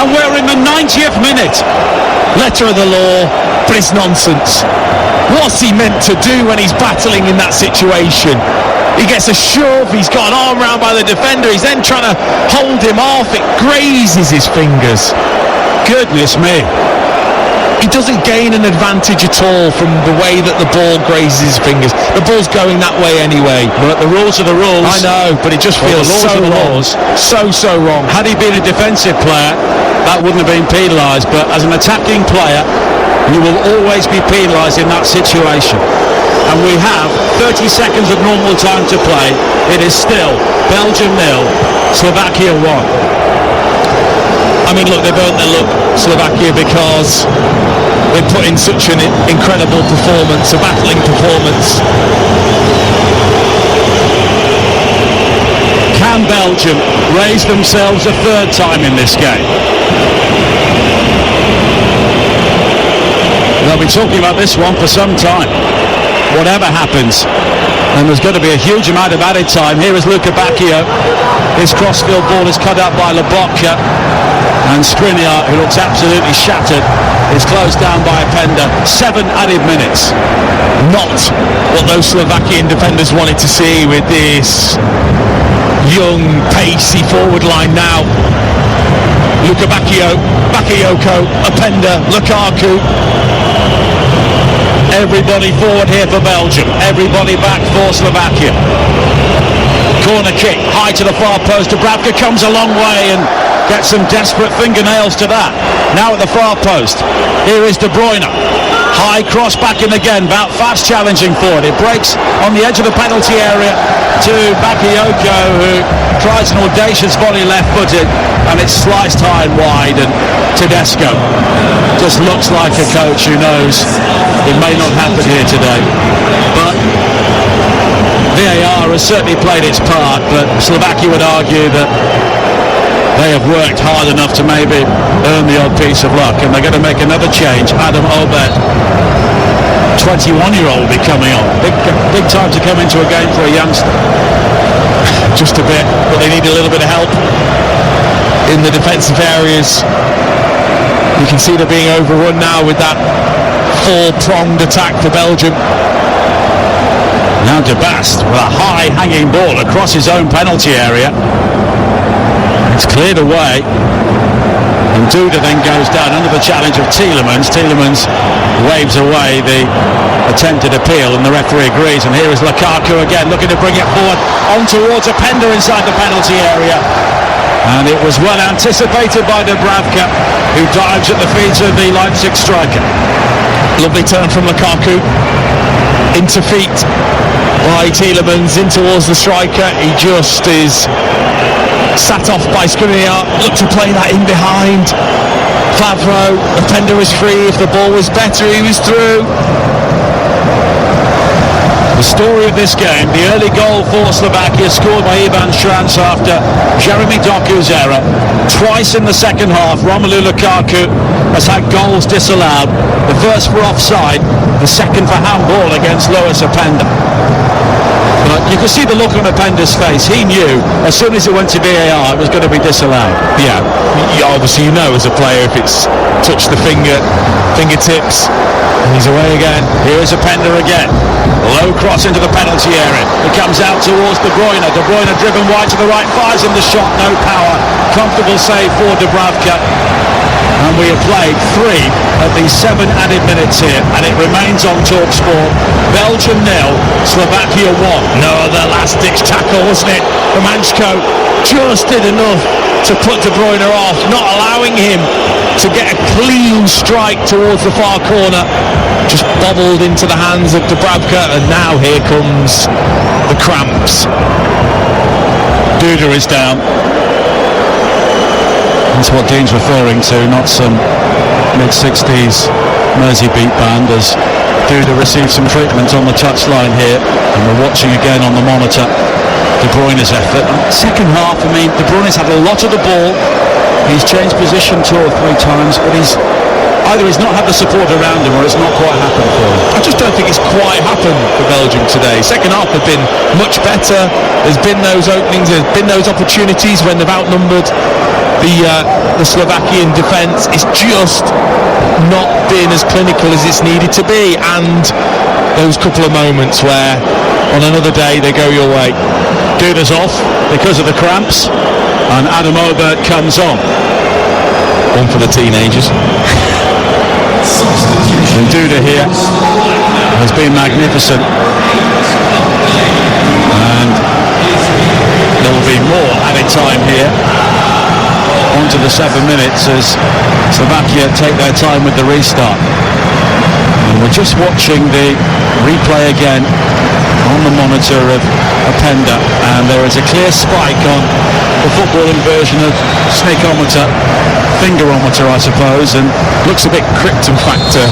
and we're in the 90th minute. Letter of the law, but it's nonsense. What's he meant to do when he's battling in that situation? He gets a shove, he's got an arm round by the defender, he's then trying to hold him off, it grazes his fingers. Goodness me. he doesn't gain an advantage at all from the way that the ball grazes his fingers. The ball's going that way anyway. But the rules are the rules. I know, but it just feels so wrong. So wrong. Had he been a defensive player, that wouldn't have been penalised. But as an attacking player, you will always be penalised in that situation. And we have 30 seconds of normal time to play. It is still Belgium 0, Slovakia 1. I mean, look, they've earned their look, Slovakia, because they put in such an incredible performance, a battling performance. Can Belgium raise themselves a third time in this game? They'll be talking about this one for some time, whatever happens. And there's going to be a huge amount of added time. Here is Luka Bacchio. His crossfield ball is cut up by Lobotka. And Skriniar, who looks absolutely shattered, is closed down by Openda. 7 added minutes. Not what those Slovakian defenders wanted to see with this young, pacey forward line now. Luka Bacchio, Bakayoko, Openda, Lukaku. Everybody forward here for Belgium. Everybody back for Slovakia. Corner kick, high to the far post. Dubravka comes a long way and gets some desperate fingernails to that. Now at the far post, here is De Bruyne. High cross back in again, about fast challenging for it. It breaks on the edge of the penalty area to Bakayoko, who tries an audacious volley left-footed, and it's sliced high and wide, and Tedesco just looks like a coach who knows it may not happen here today. But VAR has certainly played its part, but Slovakia would argue that they have worked hard enough to maybe earn the odd piece of luck, and they're going to make another change. Adam Obed, 21-year-old, will be coming on. Big time to come into a game for a youngster. Just a bit, but they need a little bit of help in the defensive areas. You can see they're being overrun now with that four-pronged attack for Belgium. Now De Bast with a high hanging ball across his own penalty area. It's cleared away, and Duda then goes down under the challenge of Tielemans. Tielemans waves away the attempted appeal, and the referee agrees. And here is Lukaku again, looking to bring it forward on towards Openda inside the penalty area. And it was well anticipated by Dubravka, who dives at the feet of the Leipzig striker. Lovely turn from Lukaku. Into feet by Tielemans, in towards the striker. He just is sat off by Skriniar. Looked to play that in behind. Favreau, Openda was free. If the ball was better, he was through. The story of this game, the early goal for Slovakia, scored by Ivan Šranc after Jeremy Doku's error. Twice in the second half, Romelu Lukaku has had goals disallowed. The first for offside, the second for handball against Lois Openda. But you could see the look on Openda's face. He knew as soon as it went to VAR it was going to be disallowed. Yeah, obviously you know as a player if it's touched the fingertips, and he's away again. Here is Openda again. Low cross into the penalty area. It comes out towards De Bruyne. De Bruyne driven wide to the right, fires in the shot, no power. Comfortable save for Dubravka. And we have played 3 of these 7 added minutes here, and it remains on TalkSport. Belgium 0, Slovakia 1. No, the last-ditch tackle, wasn't it? Romanchko just did enough to put De Bruyne off, not allowing him to get a clean strike towards the far corner. Just bobbled into the hands of Dubravka, and now here comes the cramps. Duda is down. That's what Dean's referring to, not some mid-60s Mersey beat band, as Duda received some treatment on the touchline here, and we're watching again on the monitor De Bruyne's effort. Second half, I mean, De Bruyne's had a lot of the ball. He's changed position 2 or 3 times, but either he's not had the support around him or it's not quite happened for him. I just don't think it's quite happened for Belgium today. Second half have been much better. There's been those openings, there's been those opportunities when they've outnumbered the Slovakian defence. It's just not been as clinical as it's needed to be, and those couple of moments where on another day they go your way. Duda's off because of the cramps, and Adam Obert comes on. One for the teenagers. Duda here has been magnificent. And there will be more added time here. On to the 7 minutes as Slovakia take their time with the restart. And we're just watching the replay again on the monitor of Openda, and there is a clear spike on the footballing version of sneakometer, fingerometer I suppose, and Looks a bit Krypton Factor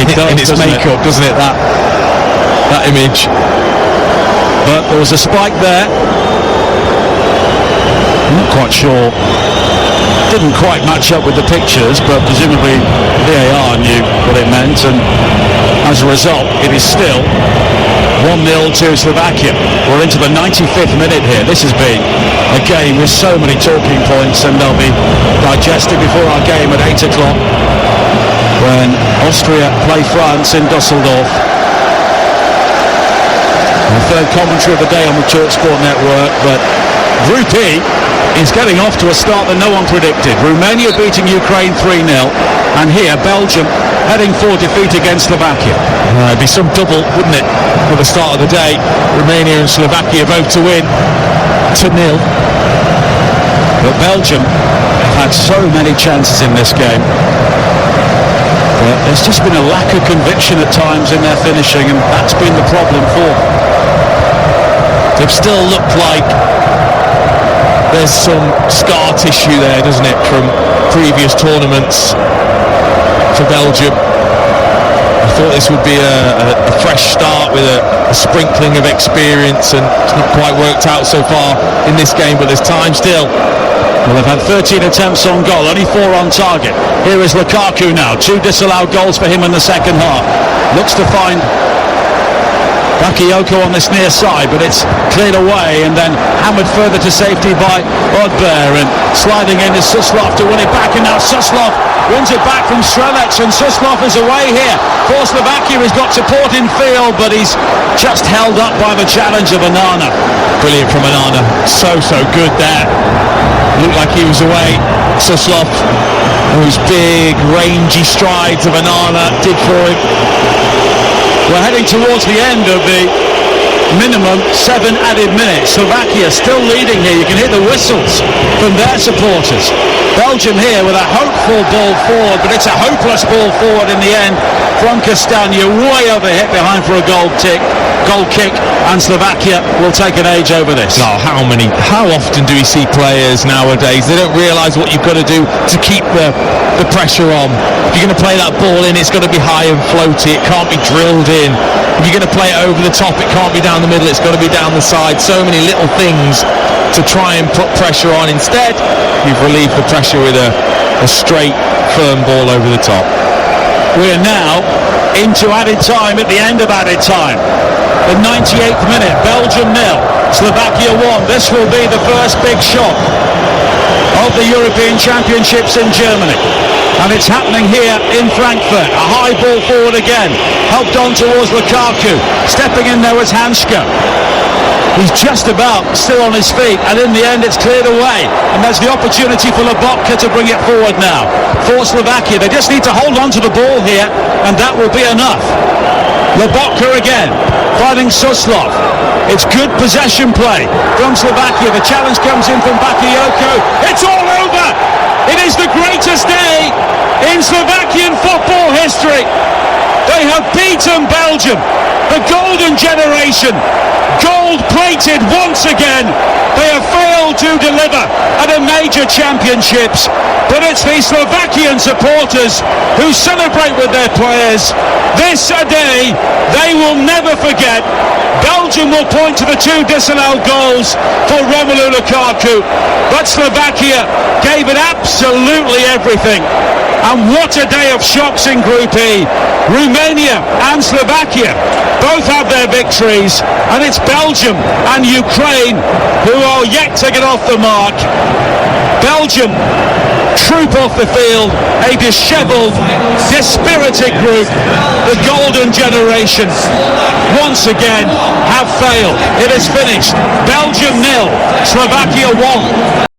in its makeup, doesn't it? That image. But there was a spike there. I'm not quite sure. Didn't quite match up with the pictures, but presumably VAR knew what it meant, and as a result it is still 1-0 to Slovakia. We're into the 95th minute here. This has been a game with so many talking points, and they'll be digested before our game at 8 o'clock when Austria play France in Dusseldorf. The third commentary of the day on the TalkSport network, but Group E is getting off to a start that no one predicted. Romania beating Ukraine 3-0, and here Belgium heading for defeat against Slovakia. It'd be some double, wouldn't it, for the start of the day? Romania and Slovakia both to win 2-0. But Belgium have had so many chances in this game. But there's just been a lack of conviction at times in their finishing, and that's been the problem for them. They've still looked like there's some scar tissue there, doesn't it, from previous tournaments for Belgium. I thought this would be a fresh start with a sprinkling of experience, and it's not quite worked out so far in this game, but there's time still. Well, they've had 13 attempts on goal, only 4 on target. Here is Lukaku now, 2 disallowed goals for him in the second half. Looks to find Bakayoko on this near side, but it's cleared away and then hammered further to safety by Odber, and sliding in is Suslov to win it back, and now Suslov wins it back from Strelec, and Suslov is away here for Slovakia. He's got support in field, but he's just held up by the challenge of Onana. Brilliant from Onana, so good there. Looked like he was away. Suslov, those big rangy strides of Onana did for him. We're heading towards the end of the minimum 7 added minutes. Slovakia still leading here. You can hear the whistles from their supporters. Belgium here with a hopeful ball forward, but it's a hopeless ball forward in the end from Castagna, way over hit behind for a goal kick, and Slovakia will take an age over this. Oh, how often do we see players nowadays, they don't realise what you've got to do to keep the pressure on. If you're going to play that ball in, it's got to be high and floaty, it can't be drilled in. If you're going to play it over the top, it can't be down the middle, it's got to be down the side. So many little things to try and put pressure on. Instead, you've relieved the pressure with a straight, firm ball over the top. We're now into added time at the end of added time. The 98th minute, Belgium 0, Slovakia 1. This will be the first big shock of the European Championships in Germany. And it's happening here in Frankfurt. A high ball forward again, helped on towards Lukaku. Stepping in there was Hanska. He's just about still on his feet, and in the end it's cleared away, and there's the opportunity for Lobotka to bring it forward now for Slovakia. They just need to hold on to the ball here, and that will be enough. Lobotka again, finding Suslov. It's good possession play from Slovakia. The challenge comes in from Bakayoko. It's all over! It is the greatest day in Slovakian football history. They have beaten Belgium, the golden generation, gold-plated once again. They have failed to deliver at a major championships, but it's the Slovakian supporters who celebrate with their players. This a day they will never forget. Belgium will point to the 2 disallowed goals for Romelu Lukaku, but Slovakia gave it absolutely everything. And what a day of shocks in Group E. Romania and Slovakia both have their victories, and it's Belgium and Ukraine who are yet to get off the mark. Belgium troop off the field, a dishevelled, dispirited group. The golden generation once again have failed. It is finished. Belgium 0, Slovakia 1.